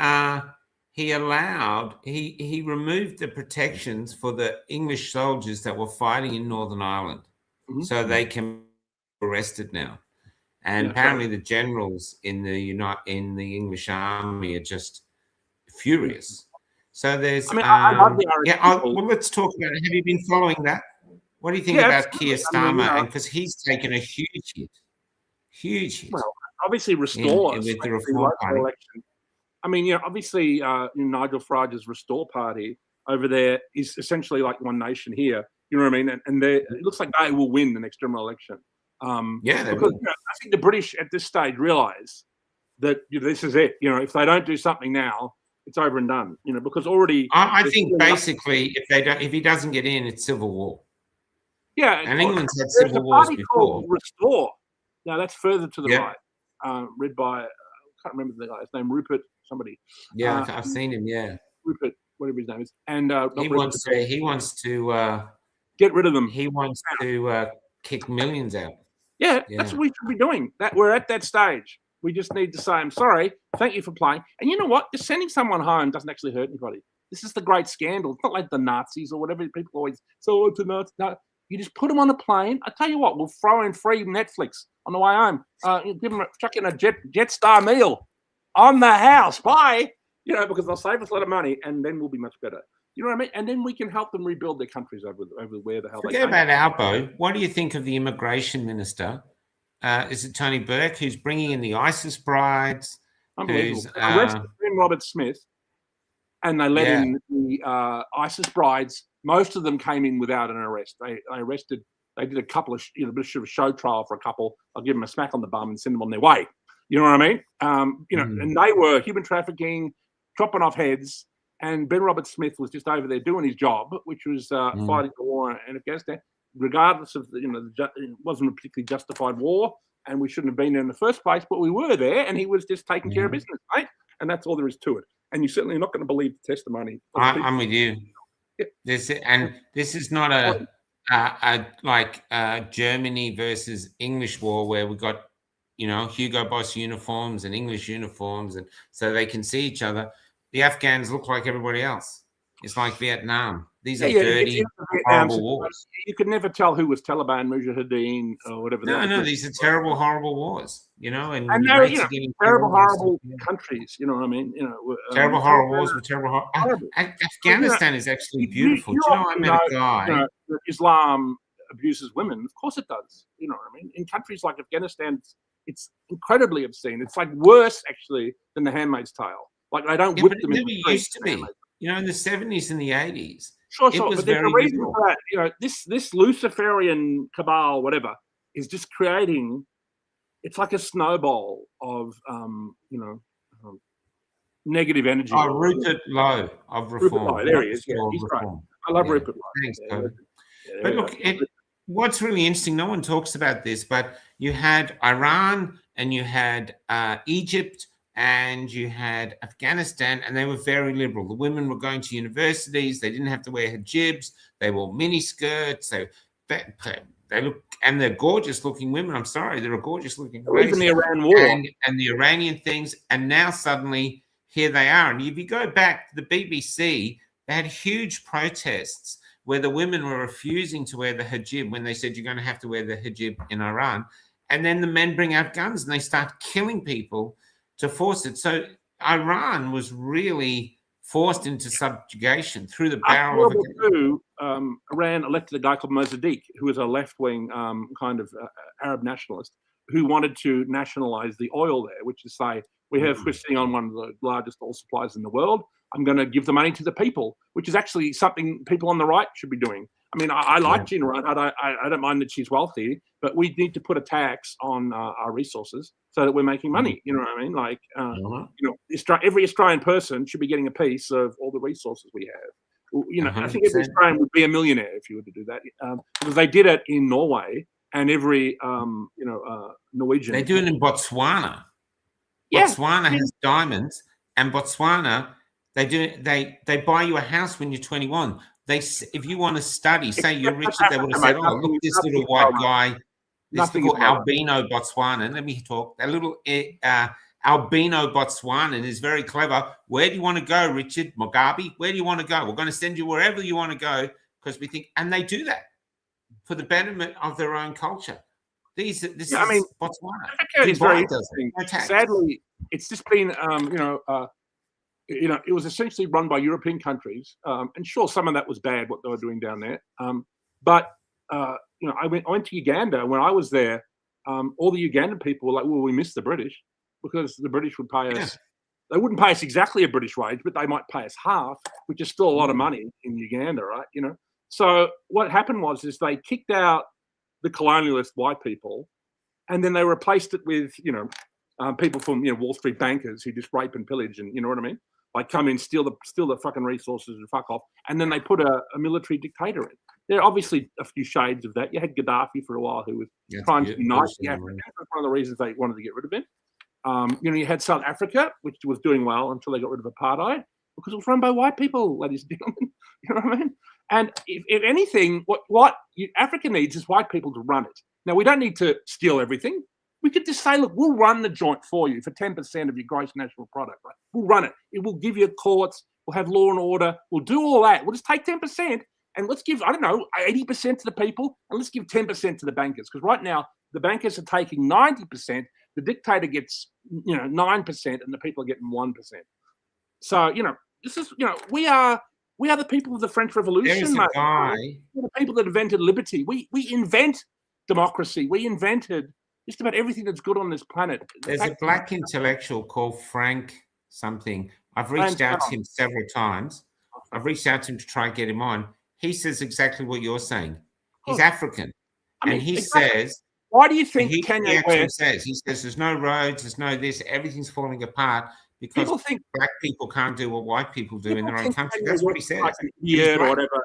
removed the protections for the English soldiers that were fighting in Northern Ireland, so they can be arrested now. And apparently, the generals in the English army are just furious. So there's, I mean, I love the Irish people. Well, let's talk about it. Have you been following that? What do you think about Keir Starmer? Because he's taken a huge hit. Well, obviously, Restore with the Reform Party. Election. I mean, you know, obviously, Nigel Farage's Restore Party over there is essentially like One Nation here. You know what I mean? And it looks like they will win the next general election. Because I think the British at this stage realise that this is it. You know, if they don't do something now, it's over and done. You know, because already I think basically if he doesn't get in, it's civil war. Yeah, and England's had civil wars before. Restore. Now that's further to the right. Read by I can't remember the guy's name. Rupert somebody. Yeah, I've seen him. Yeah, Rupert, whatever his name is, and he wants to get rid of them. He wants to kick millions out. Yeah, that's what we should be doing. That we're at that stage. We just need to say, I'm sorry, thank you for playing. And you know what? Just sending someone home doesn't actually hurt anybody. This is the great scandal. It's not like the Nazis or whatever. People always say, oh, it's a Nazi. No, you just put them on a plane. I tell you what, we'll throw in free Netflix on the way home. Give them chuck in a Jetstar meal on the house. Bye. You know, because they'll save us a lot of money, and then we'll be much better. You know what I mean? And then we can help them rebuild their countries over where the hell they Forget about Albo. What do you think of the immigration minister? Is it Tony Burke who's bringing in the ISIS brides? Unbelievable. Arrested Robert Smith, and they let in the ISIS brides. Most of them came in without an arrest. They arrested. They did a couple of a bit of a show trial for a couple. I'll give them a smack on the bum and send them on their way. You know what I mean? And they were human trafficking, chopping off heads. And Ben Robert Smith was just over there doing his job, which was fighting the war in Afghanistan. Regardless of it wasn't a particularly justified war, and we shouldn't have been there in the first place. But we were there, and he was just taking care of business, right? And that's all there is to it. And you're certainly not going to believe the testimony. I'm with you. Yeah. This is not a Germany versus English war where we got Hugo Boss uniforms and English uniforms, and so they can see each other. The Afghans look like everybody else. It's like Vietnam. These are dirty, horrible wars. You could never tell who was Taliban, Mujahideen, or whatever. No, these are terrible, horrible wars. And they're terrible, horrible countries. You know what I mean? Terrible, horrible wars with terrible, horrible. Afghanistan is actually beautiful. Do you know I met a guy? Islam abuses women. Of course it does. You know what I mean? In countries like Afghanistan, it's incredibly obscene. It's like worse actually than The Handmaid's Tale. Like they don't whip them. It never used to be. In the 70s and the 80s, Sure, It sure. was But there's very a reason liberal. for that. This Luciferian cabal, whatever, is just creating. It's like a snowball of um, negative energy. Oh, Rupert Lowe of Rupert Reform, Lowe, there not he the is. Yeah, School of he's great. Reform. I love Yeah. Rupert Lowe. Thanks, Yeah, Cody. there But we look, go. what's really interesting, no one talks about this, but you had Iran and you had Egypt and you had Afghanistan, and they were very liberal. The women were going to universities. They didn't have to wear hijabs. They wore mini skirts. They look, and they're gorgeous looking women. I'm sorry, they're a gorgeous looking race. Even the Iran war. And the Iranian things. And now suddenly here they are. And if you go back to the BBC, they had huge protests where the women were refusing to wear the hijab when they said you're going to have to wear the hijab in Iran. And then the men bring out guns and they start killing people to force it. So Iran was really forced into subjugation through the barrel of a gun. Iran elected a guy called Mossadegh, who was a left-wing kind of Arab nationalist, who wanted to nationalize the oil there, which is say, we're sitting on one of the largest oil supplies in the world. I'm going to give the money to the people, which is actually something people on the right should be doing. I mean, I like Gina Ryan. I don't mind that she's wealthy, but we need to put a tax on our resources so that we're making money. You know what I mean? Like, every Australian person should be getting a piece of all the resources we have. I think every Australian would be a millionaire if you were to do that, because they did it in Norway, and every Norwegian. They do it in Botswana. Yeah. Botswana has diamonds, and Botswana they buy you a house when you're 21. If you want to study, say you're Richard, they would have said, "Oh, look, this little white guy, this little albino Botswanan. Let me talk. That little albino Botswanan is very clever. Where do you want to go, Richard Mugabe? Where do you want to go? We're going to send you wherever you want to go because we think." And they do that for the betterment of their own culture. This is Botswana. Africa is very interesting. Sadly, it's just been, it was essentially run by European countries, and sure, some of that was bad what they were doing down there. But I went to Uganda. When I was there, all the Ugandan people were like, "Well, we miss the British because the British would pay us." They wouldn't pay us exactly a British wage, but they might pay us half, which is still a lot of money in Uganda, right? So what happened was they kicked out the colonialist white people, and then they replaced it with people from Wall Street bankers who just rape and pillage, and you know what I mean, like come in, steal the fucking resources and fuck off, and then they put a military dictator in. There are obviously a few shades of that. You had Gaddafi for a while, who was trying to unite the Africans. That's one of the reasons they wanted to get rid of him. You had South Africa, which was doing well until they got rid of apartheid, because it was run by white people, ladies and gentlemen. You know what I mean? And if anything, what Africa needs is white people to run it. Now, we don't need to steal everything. We could just say, look, we'll run the joint for you for 10% of your gross national product. Right? We'll run it. It will give you courts. We'll have law and order. We'll do all that. We'll just take 10% and let's give, 80% to the people, and let's give 10% to the bankers. Because right now, the bankers are taking 90%. The dictator gets, 9%, and the people are getting 1%. So, this is, we are the people of the French Revolution, mate. We're the people that invented liberty. We invent democracy. We invented just about everything that's good on this planet. There's a black intellectual called Frank something. I've reached out to him several times. I've reached out to him to try and get him on. He says exactly what you're saying. He's African. And he says... Why do you think Kanye West says? He says there's no roads, there's no this, everything's falling apart because people think black people can't do what white people do in their own country. That's what he says. Or whatever.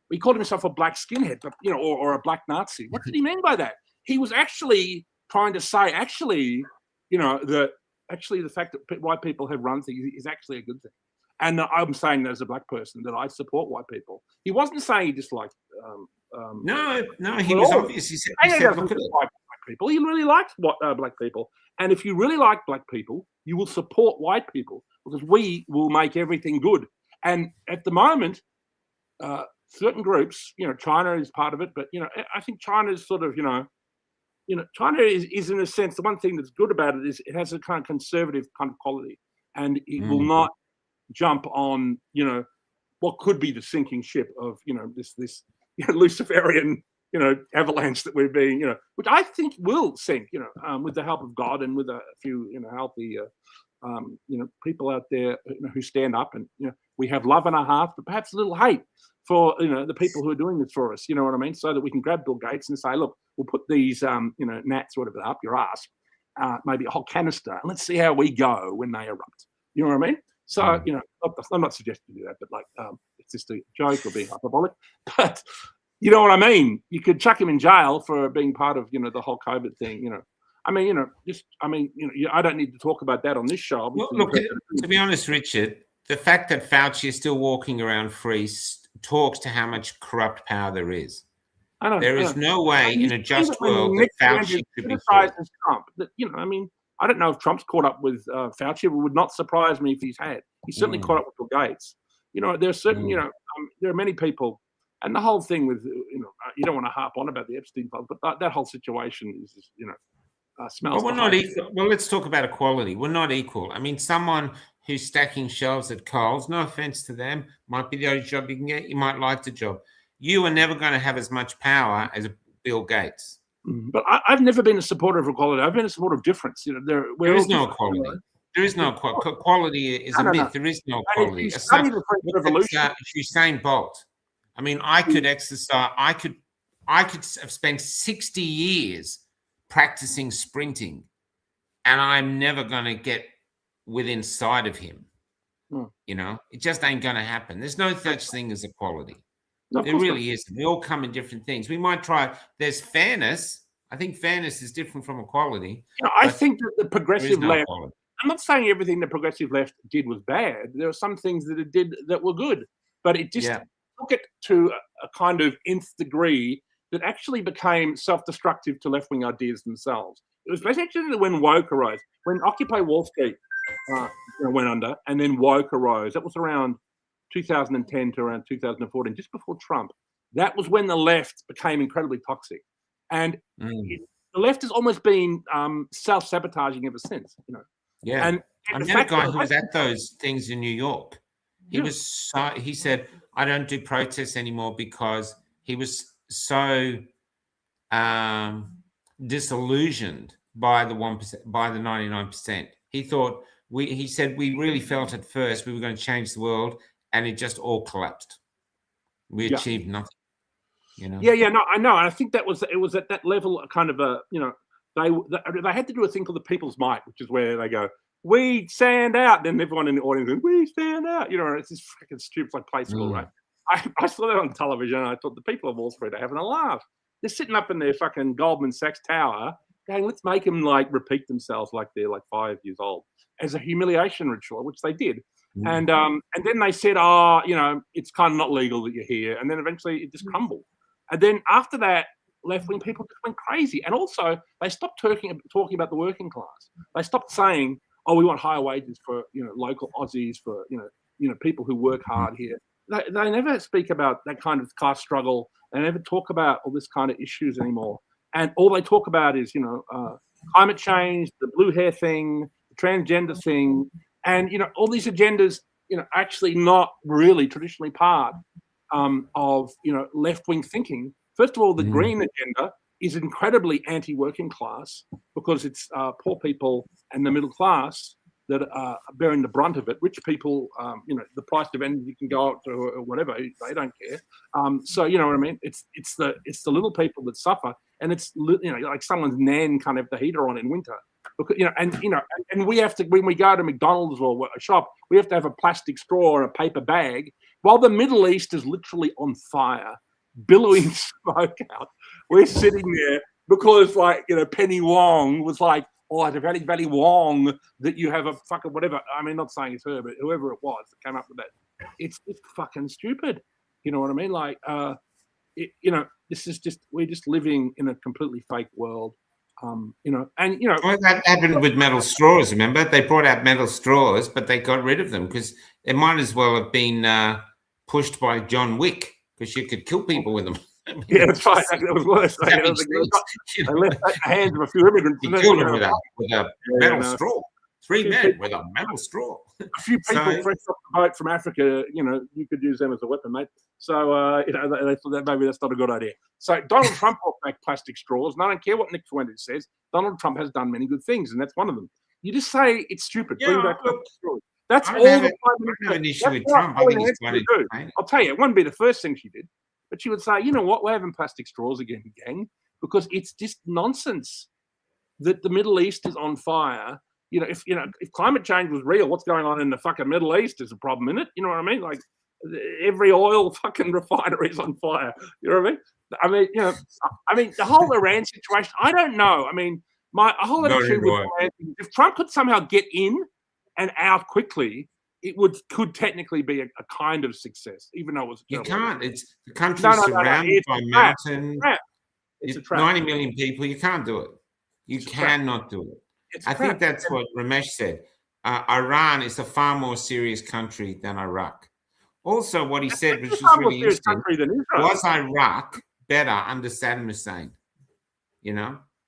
He called himself a black skinhead, but or a black Nazi. What did he mean by that? He was actually trying to say, the fact that white people have run things is actually a good thing. And I'm saying that as a black person that I support white people. He wasn't saying he disliked. No, he was obvious. He said look at black people. He really likes black people. And if you really like black people, you will support white people because we will make everything good. And at the moment, certain groups, China is part of it, but I think China is sort of, China is in a sense, the one thing that's good about it is it has a kind of conservative kind of quality, and it will not jump on, what could be the sinking ship of, this Luciferian, avalanche that we're being, which I think will sink, with the help of God and with a few, healthy, people out there who stand up and, we have love in our hearts, but perhaps a little hate for the people who are doing this for us. You know what I mean? So that we can grab Bill Gates and say, look, we'll put these gnats, whatever, up your ass, maybe a whole canister, and let's see how we go when they erupt. You know what I mean? So I'm not suggesting you do that, but like it's just a joke or being hyperbolic. But you know what I mean? You could chuck him in jail for being part of the whole COVID thing. I don't need to talk about that on this show. Well, look, to be honest, Richard, the fact that Fauci is still walking around free talks to how much corrupt power there is. There is no way in a just world that Fauci could be free. Trump. I don't know if Trump's caught up with Fauci. It would not surprise me if he's had. He's certainly caught up with Bill Gates. There are certain, there are many people, and the whole thing with, you don't want to harp on about the Epstein files, but that whole situation is, smells. Well, we're not equal. Well, let's talk about equality. We're not equal. I mean, someone who's stacking shelves at Coles, no offense to them, might be the only job you can get. You might like the job. You are never going to have as much power as Bill Gates. But I've never been a supporter of equality. I've been a supporter of difference. There is no equality. There is no equality. Equality is a myth. There is no equality. Usain Bolt. I mean, I could exercise. I could have spent 60 years practicing sprinting, and I'm never going to get within sight of him. It just ain't going to happen. There's no such thing as equality. No, there really isn't. We all come in different things. We might try. There's fairness. I think fairness is different from equality. I think that the progressive left. I'm not saying everything the progressive left did was bad. There are some things that it did that were good, but it just took it to a kind of nth degree that actually became self-destructive to left-wing ideas themselves. It was basically when woke arose, when Occupy Wall Street went under, and then woke arose. That was around 2010 to around 2014, just before Trump. That was when the left became incredibly toxic, and the left has almost been self-sabotaging ever since. Yeah, and I met a guy who was at those things in New York. He said, "I don't do protests anymore because he was so disillusioned by the 1%, by the 99%. He thought he said we really felt at first we were going to change the world." And it just all collapsed. We achieved nothing, No, I know. And I think it was at that level, kind of they had to do a thing called the People's Might, which is where they go, "We stand out." Then everyone in the audience goes, "We stand out." It's this freaking stupid, like play school, right? I saw that on television, and I thought the people of Wall Street are having a laugh. They're sitting up in their fucking Goldman Sachs tower, going, "Let's make them like repeat themselves like they're like 5 years old," as a humiliation ritual, which they did. And then they said, it's kind of not legal that you're here. And then eventually it just crumbled. And then after that, left-wing people just went crazy. And also they stopped talking about the working class. They stopped saying, we want higher wages for, local Aussies, for, people who work hard here. They never speak about that kind of class struggle. They never talk about all this kind of issues anymore. And all they talk about is, climate change, the blue hair thing, the transgender thing. And, all these agendas, actually not really traditionally part of, left-wing thinking. First of all, the green agenda is incredibly anti-working class because it's poor people and the middle class that are bearing the brunt of it. Rich people, the price of energy can go up to or whatever. They don't care. So, you know what I mean? It's the little people that suffer. And it's, like someone's nan can't have the heater on in winter. Because, and we have to, when we go to McDonald's or a shop, we have to have a plastic straw or a paper bag while the Middle East is literally on fire, billowing smoke out. We're sitting there because, Penny Wong was like, it's a very Wong that you have a fucking whatever. I mean, not saying it's her, but whoever it was that came up with that. It's fucking stupid. You know what I mean? This is just, we're just living in a completely fake world. Well, that happened with metal straws. Remember, they brought out metal straws, but they got rid of them because it might as well have been pushed by John Wick because you could kill people with them. Yeah, that's right. That was worse. They left the hands of a few immigrants. You killed them with a metal straw. 3 men with a metal straw. A few people fresh off the boat from Africa, you could use them as a weapon, mate. So, they thought that maybe that's not a good idea. So Donald Trump brought back plastic straws, and I don't care what Nick Fuentes says. Donald Trump has done many good things, and that's one of them. You just say it's stupid. Bring back plastic straws. That's I all don't the have an issue with That's what Trump. I think Pauline he's Hanson quite would do. entertaining. I'll tell you, it wouldn't be the first thing she did, but she would say, you know what, we're having plastic straws again, gang, because it's just nonsense that the Middle East is on fire. If climate change was real, what's going on in the fucking Middle East is a problem, isn't it? You know what I mean? Like every oil fucking refinery is on fire. You know what I mean? I mean, the whole Iran situation. I don't know. I mean, my whole attitude with Iran, if Trump could somehow get in and out quickly, it could technically be a kind of success, even though it was. You can't. It's the country No. surrounded by mountains. It's a trap. 90 million people. You can't do it. You cannot do it. I think that's what Ramesh said. Iran is a far more serious country than Iraq. Also, what he said, which was really interesting, was Iraq better under Saddam Hussein?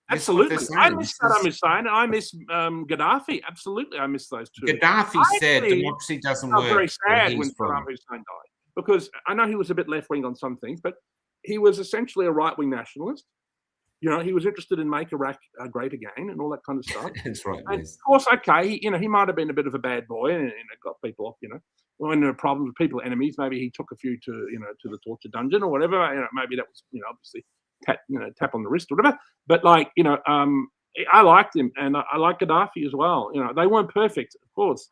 Absolutely. I miss Saddam Hussein and I miss Gaddafi. Absolutely, I miss those two. Gaddafi said democracy doesn't work. Very sad when Saddam Hussein died, because I know he was a bit left-wing on some things, but he was essentially a right-wing nationalist. He was interested in make Iraq great again and all that kind of stuff. That's right. And of course, okay, he might have been a bit of a bad boy and got people off. When there are problems with people, enemies, maybe he took a few to the torture dungeon or whatever. Maybe that was obviously tap on the wrist or whatever. But I liked him, and I like Gaddafi as well. They weren't perfect, of course,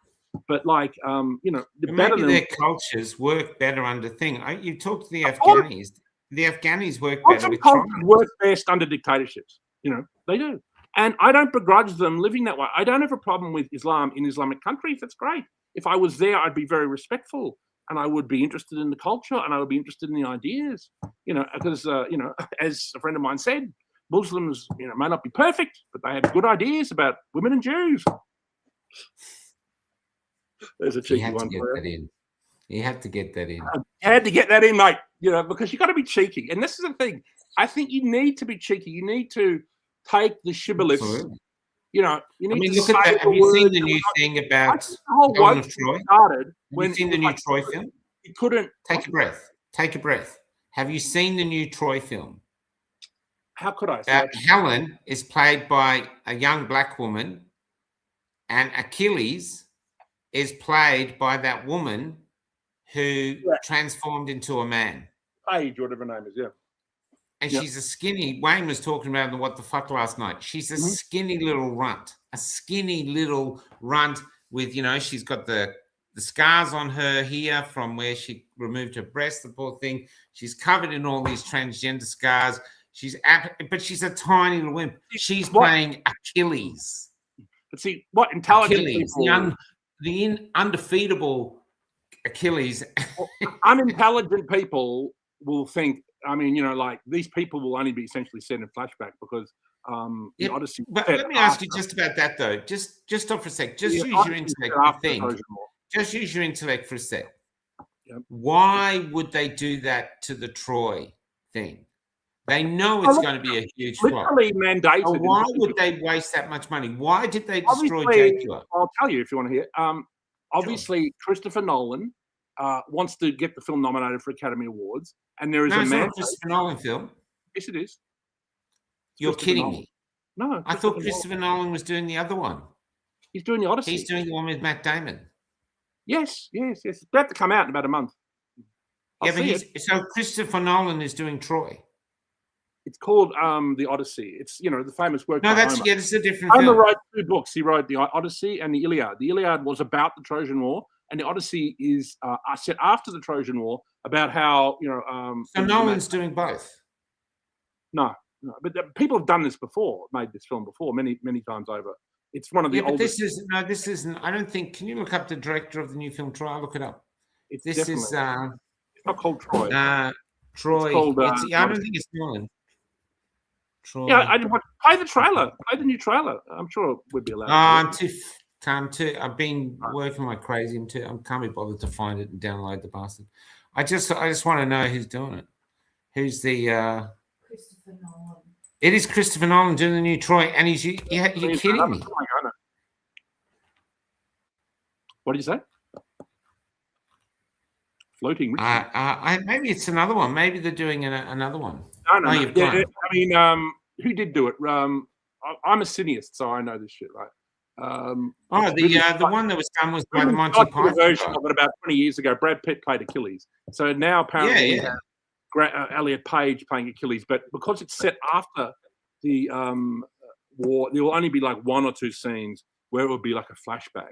but maybe their cultures work better under thing. You talk to the Afghanis. The Afghanis work better with cultures work best under dictatorships. They do, and I don't begrudge them living that way. I don't have a problem with Islam in Islamic countries. That's great. If I was there, I'd be very respectful, and I would be interested in the culture, and I would be interested in the ideas. Because as a friend of mine said, Muslims, may not be perfect, but they have good ideas about women and Jews. There's a cheeky one for you. You had to get that in. I had to get that in, mate. Because you got to be cheeky, and this is the thing. I think you need to be cheeky. You need to take the shibboleths. Absolutely. You need to look at that. Have you seen the new thing about the whole Helen of Troy? Started when you seen the new Troy film? You couldn't take a breath. Take a breath. Have you seen the new Troy film? How could I? Helen is played by a young black woman, and Achilles is played by that woman who transformed into a man. Paige, whatever her name is, yeah. And she's a skinny, Wayne was talking about the What the Fuck last night. She's a skinny little runt. A skinny little runt with, she's got the scars on her here from where she removed her breast, the poor thing. She's covered in all these transgender scars. But she's a tiny little wimp. She's playing Achilles. But see, what intelligent Achilles, people... the undefeatable Achilles. Unintelligent people will think, these people will only be essentially set in flashback because the Odyssey... But let me ask you just about that, though. Just stop for a sec. Just use your intellect to think. Just use your intellect for a sec. Yep. Why would they do that to the Troy thing? They know it's going to be a huge flop. Mandated. So why would they waste that much money? Why did they destroy Jaguar? I'll tell you if you want to hear. Obviously, Christopher Nolan wants to get the film nominated for Academy Awards, and there is a man. It's not a Christopher Nolan film. Yes, it is. You're kidding me. No, I thought Christopher Nolan was doing the other one. He's doing the Odyssey. He's doing the one with Matt Damon. Yes. It's about to come out in about a month. So Christopher Nolan is doing Troy. It's called the Odyssey. It's the famous work. No, it's a different Homer film. wrote two books. He wrote the Odyssey and the Iliad. The Iliad was about the Trojan War, and the Odyssey is set after the Trojan War about how So Nolan's doing both. No, but people have done this before. Made this film before many times over. It's one of the oldest. This isn't. I don't think. Can you look up the director of the new film Troy? I'll look it up. It's not called Troy. Troy. It's called, I don't think it's Nolan. Troy. Yeah, I play the trailer. Play the new trailer. I'm sure it would be allowed. I've been working like crazy. I can't be bothered to find it and download the bastard. I just want to know who's doing it. Who's the? Christopher Nolan. It is Christopher Nolan doing the new Troy, and you're kidding me. What did you say? Floating. Maybe it's another one. Maybe they're doing another one. No. I mean, who did do it? I'm a cineast, so I know this shit, right? Oh, the one that was done was by the Monty Python version guy. of it about 20 years ago. Brad Pitt played Achilles. So now apparently Yeah. Elliot Page playing Achilles, but because it's set after the war, there will only be like one or two scenes where it will be like a flashback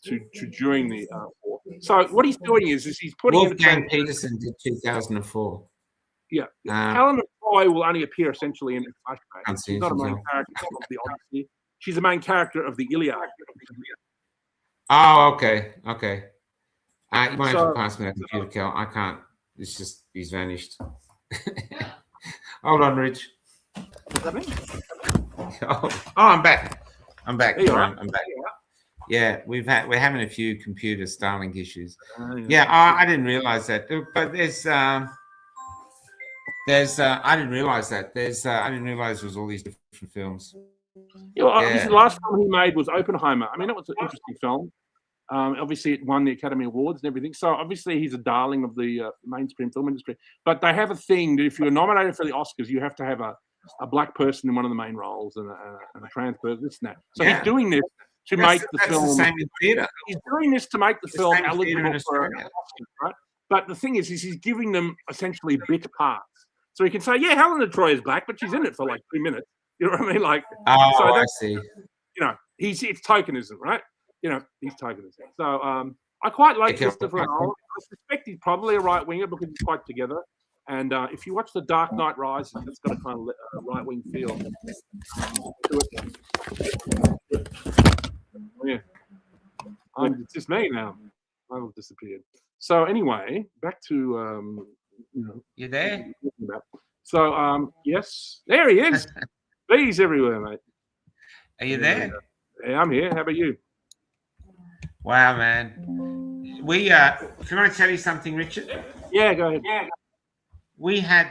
to during the war. So what he's doing is he's putting Wolfgang Peterson did 2004. Yeah, Helen of Troy will only appear essentially in a flashback. Can't see She's not a main character of the Odyssey. She's a main character of the Iliad. Oh, okay. You might have to pass me that computer, Cal. I can't. It's just he's vanished. Hold on, Rich. What's that mean? Oh, I'm back. I'm back. There you are. I'm back. Yeah, we're having a few computer Starlink issues. Yeah. I didn't realize that. But I didn't realize that. I didn't realize there was all these different films. Yeah, well, obviously the last film he made was Oppenheimer. I mean, it was an interesting film. Obviously, it won the Academy Awards and everything. So obviously, he's a darling of the mainstream film industry. But they have a thing that if you're nominated for the Oscars, you have to have a black person in one of the main roles and a trans person. This and that. So he's doing this to make the film. The same in theater. He's doing this to make the film same theater in eligible for an Australia. Oscar, right? But the thing is he's giving them essentially bit parts. So he can say, yeah, Helen of Troy is black, but she's in it for like 3 minutes. You know what I mean? Like, so I see. It's tokenism, right? He's tokenism. So I quite like Christopher Nolan. I suspect he's probably a right winger because he's quite together. And if you watch The Dark Knight Rises, it's got a kind of right wing feel. Yeah, it's just me now. I've disappeared. So anyway, back to You there? So yes, there he is. Bees everywhere, mate. Are you there? Yeah, I'm here. How about you? Wow, man. Can I tell you something, Richard? Yeah, go ahead. Yeah.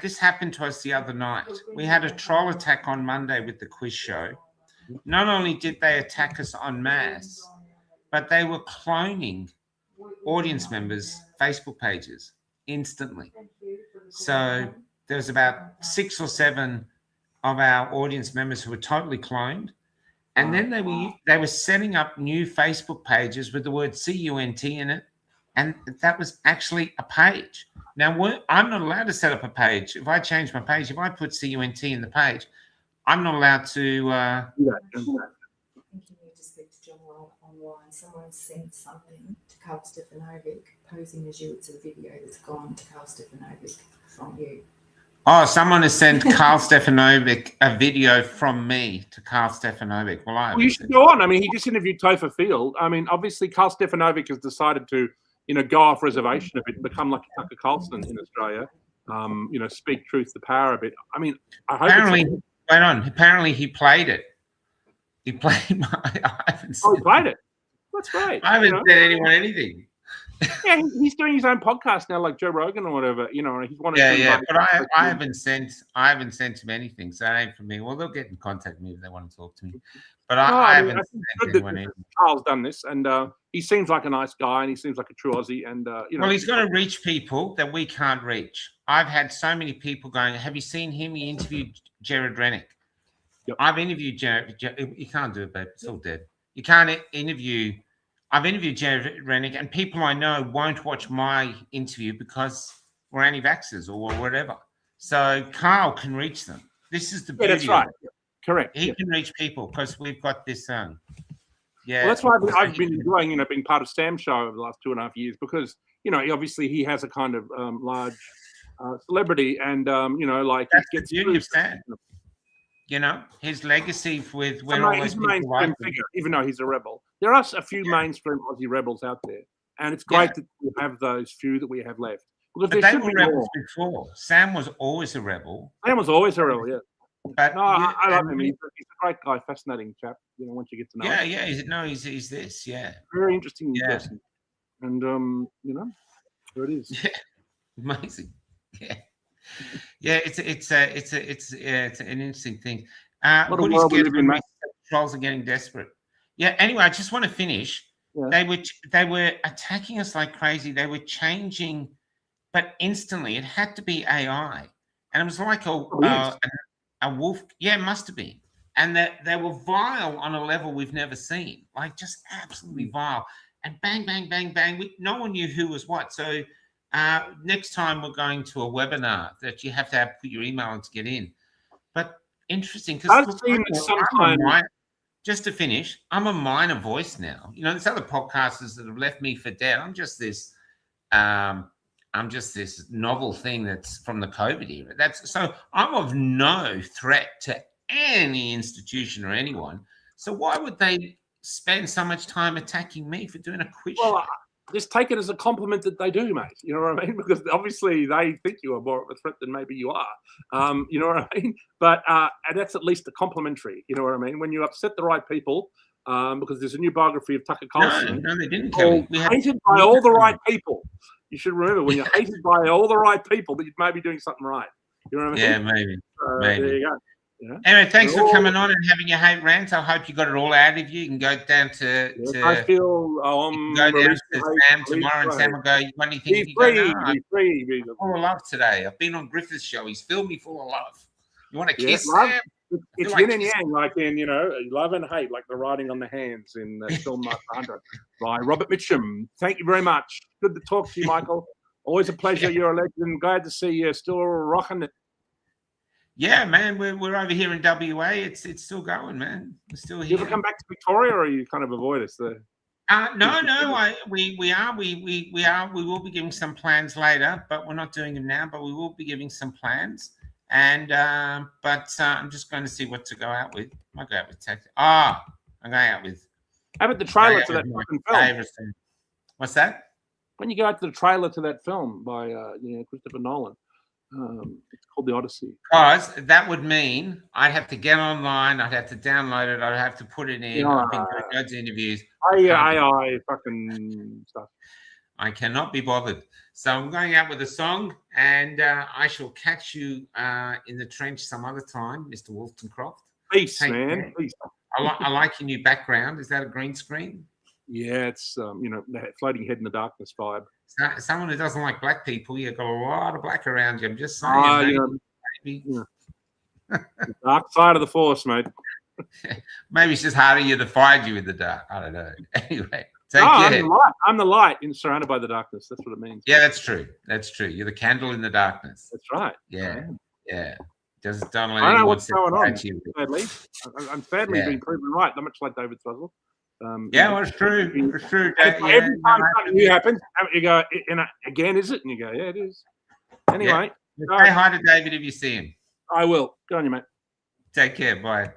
This happened to us the other night. We had a troll attack on Monday with the quiz show. Not only did they attack us en masse, but they were cloning audience members' Facebook pages instantly. So there was about 6 or 7 of our audience members who were totally cloned. And then they were setting up new Facebook pages with the word CUNT in it. And that was actually a page. Now, I'm not allowed to set up a page. If I change my page, if I put CUNT in the page, I'm not allowed to do that. I think you need to speak to John online. Someone sent something to Carl Stefanovic posing as you. It's a video that's gone to Carl Stefanovic from you. Oh, someone has sent Carl Stefanovic a video from me to Carl Stefanovic. Well, you should go on. I mean, he just interviewed Topher Field. I mean, obviously, Carl Stefanovic has decided to, go off reservation a bit and become like Tucker Carlson in Australia. Speak truth to power a bit. I mean, I hope. Apparently, he played it. He played he played it. That's great. I haven't said anyone anything. Yeah, he's doing his own podcast now, like Joe Rogan or whatever. He's wanted. Yeah. But I haven't sent him anything, so that ain't for me. Well, they'll get in contact with me if they want to talk to me. But I haven't sent anyone anything. Carl's done this, and he seems like a nice guy, and he seems like a true Aussie. And well, he's got to reach people that we can't reach. I've had so many people going, "Have you seen him? He interviewed Jared Rennick." Yep. I've interviewed Jared. You can't do it, babe. It's all dead. You can't interview. I've interviewed Jared Rennick, and people I know won't watch my interview because we're anti-vaxxers or whatever. So Carl can reach them. This is the beauty. That's right. Correct. He can reach people because we've got this. Well, that's why I've been enjoying, being part of Sam's show over the last 2.5 years because, obviously he has a kind of large celebrity and, like that's he gets the beauty of Sam. His legacy with when all those people like figure, even though he's a rebel. There are a few mainstream Aussie rebels out there, and it's great that we have those few that we have left. Because but they were rebels before. Sam was always a rebel. Sam was always a rebel, yeah. But no, I love him. He's a great guy, fascinating chap. Once you get to know him. Yeah. He's this. Yeah. Very interesting person. And there it is. Yeah. Amazing. Yeah. Yeah, it's an interesting thing. Trolls are getting desperate. Yeah. Anyway, I just want to finish. Yeah. They were attacking us like crazy. They were changing, but instantly. It had to be AI, and it was like a wolf. Yeah, it must have been and that they were vile on a level we've never seen, like just absolutely vile. And bang, bang, bang, bang. No one knew who was what. So next time we're going to a webinar that you have to put your email in to get in. But interesting, because just to finish, I'm a minor voice now. You know, there's other podcasters that have left me for dead. I'm just this novel thing that's from the COVID era. So I'm of no threat to any institution or anyone. So why would they spend so much time attacking me for doing a quiz show? Just take it as a compliment that they do, mate. You know what I mean? Because obviously they think you are more of a threat than maybe you are. You know what I mean? But and that's at least a complimentary. You know what I mean? When you upset the right people, because there's a new biography of Tucker Carlson. No, they didn't kill me. Hated by all the right people. You should remember, when you're hated by all the right people, that you may be doing something right. You know what I mean? Yeah, maybe. Maybe. There you go. Yeah. Anyway, thanks for coming on and having your hate rant. I hope you got it all out of you. You can go down to I feel go down to Sam tomorrow, and Sam will go, you got anything? Be free. Full of love today. I've been on Griffith's show. He's filled me full of love. You want to kiss love? Sam? It's yin and yang, like in, you know, love and hate, like the writing on the hands in the film Master Hunter by Robert Mitchum. Thank you very much. Good to talk to you, Michael. Always a pleasure. You're a legend. Glad to see you still rocking it. Yeah, man, we're over here in WA. It's still going, man. We're still here. You ever come back to Victoria, or you kind of avoid us there? No. We are. We will be giving some plans later, but we're not doing them now. But we will be giving some plans. And but I'm just going to see what to go out with. I go out with tech. I'm going out with. How about the trailer to that fucking film? What's that? When you go out to the trailer to that film by Christopher Nolan. It's called The Odyssey. Because that would mean I'd have to get online, I'd have to download it, I'd have to put it in. I've been doing loads of interviews. AI fucking stuff. I cannot be bothered. So I'm going out with a song, and I shall catch you in the trench some other time, Mr. Wolstencroft. Peace, man. Peace. I like your new background. Is that a green screen? Yeah, it's that floating head in the darkness vibe. Someone who doesn't like black people, you've got a lot of black around you. I'm just saying. The dark side of the force, mate. Maybe it's just harder to find you in the dark. I don't know. Anyway, take care. I'm the light surrounded by the darkness. That's what it means. Yeah, that's true. That's true. You're the candle in the darkness. That's right. Yeah. Don't let I don't know what's going on. You. Sadly, I'm sadly being proven right. Not much like David Fuzzle. Well, it's true. It's true. Every time something new happens, you go, again, is it? And you go, yeah, it is. Anyway. Say hi to David if you see him. I will. Good on you, mate. Take care. Bye.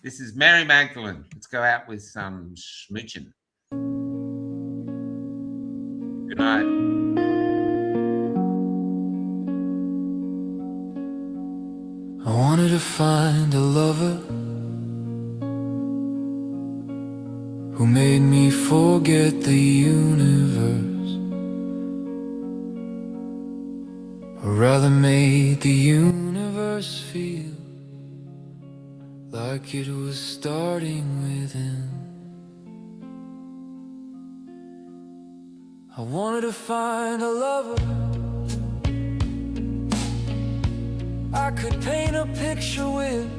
This is Mary Magdalene. Let's go out with some smooching. Good night. I wanted to find a lover who made me forget the universe, or rather made the universe feel like it was starting within. I wanted to find a lover I could paint a picture with,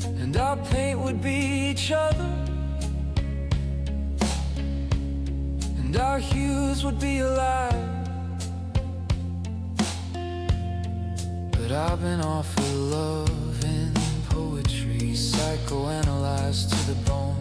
and our paint would be each other, and our hues would be alive. But I've been offered love in poetry, psychoanalyzed to the bone.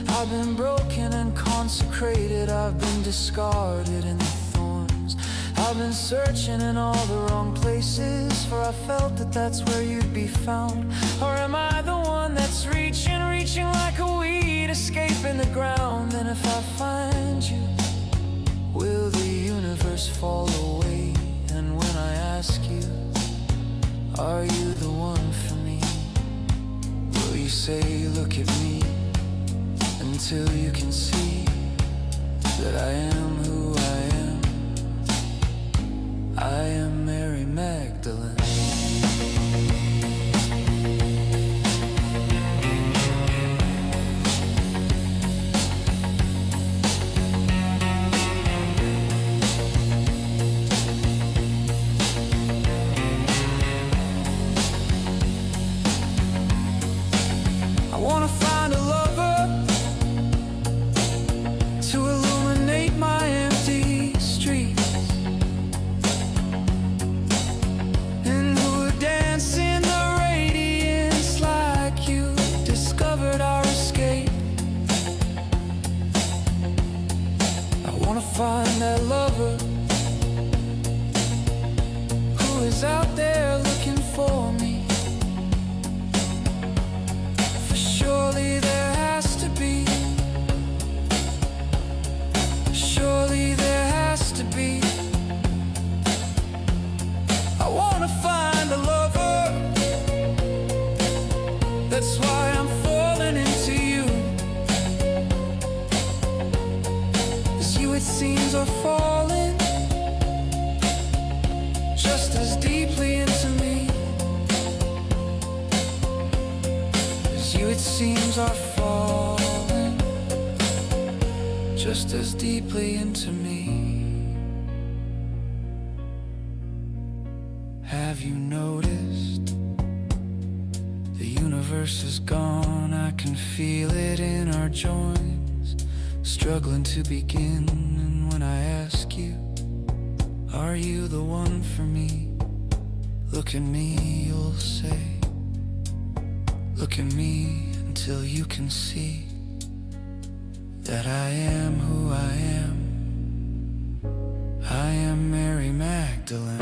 I've been broken and consecrated, I've been discarded in the thorns. I've been searching in all the wrong places, for I felt that that's where you'd be found. Or am I the one that's reaching like a weed, escaping the ground? And if I find you, will the universe fall away? And when I ask you, are you the one for me, will you say, look at me, until you can see that I am who I am. I am Mary Magdalene. is out there looking for me. For surely there has to be. Surely there has to be. I wanna find a lover. That's why I'm falling into you. 'Cause you, it seems, are falling just as deeply into me. 'Cause you, it seems, are falling just as deeply into me. Have you noticed? The universe is gone, I can feel it in our joints, struggling to begin. And when I ask you, are you the one for me? Look at me, you'll say. Look at me until you can see that I am who I am. I am Mary Magdalene.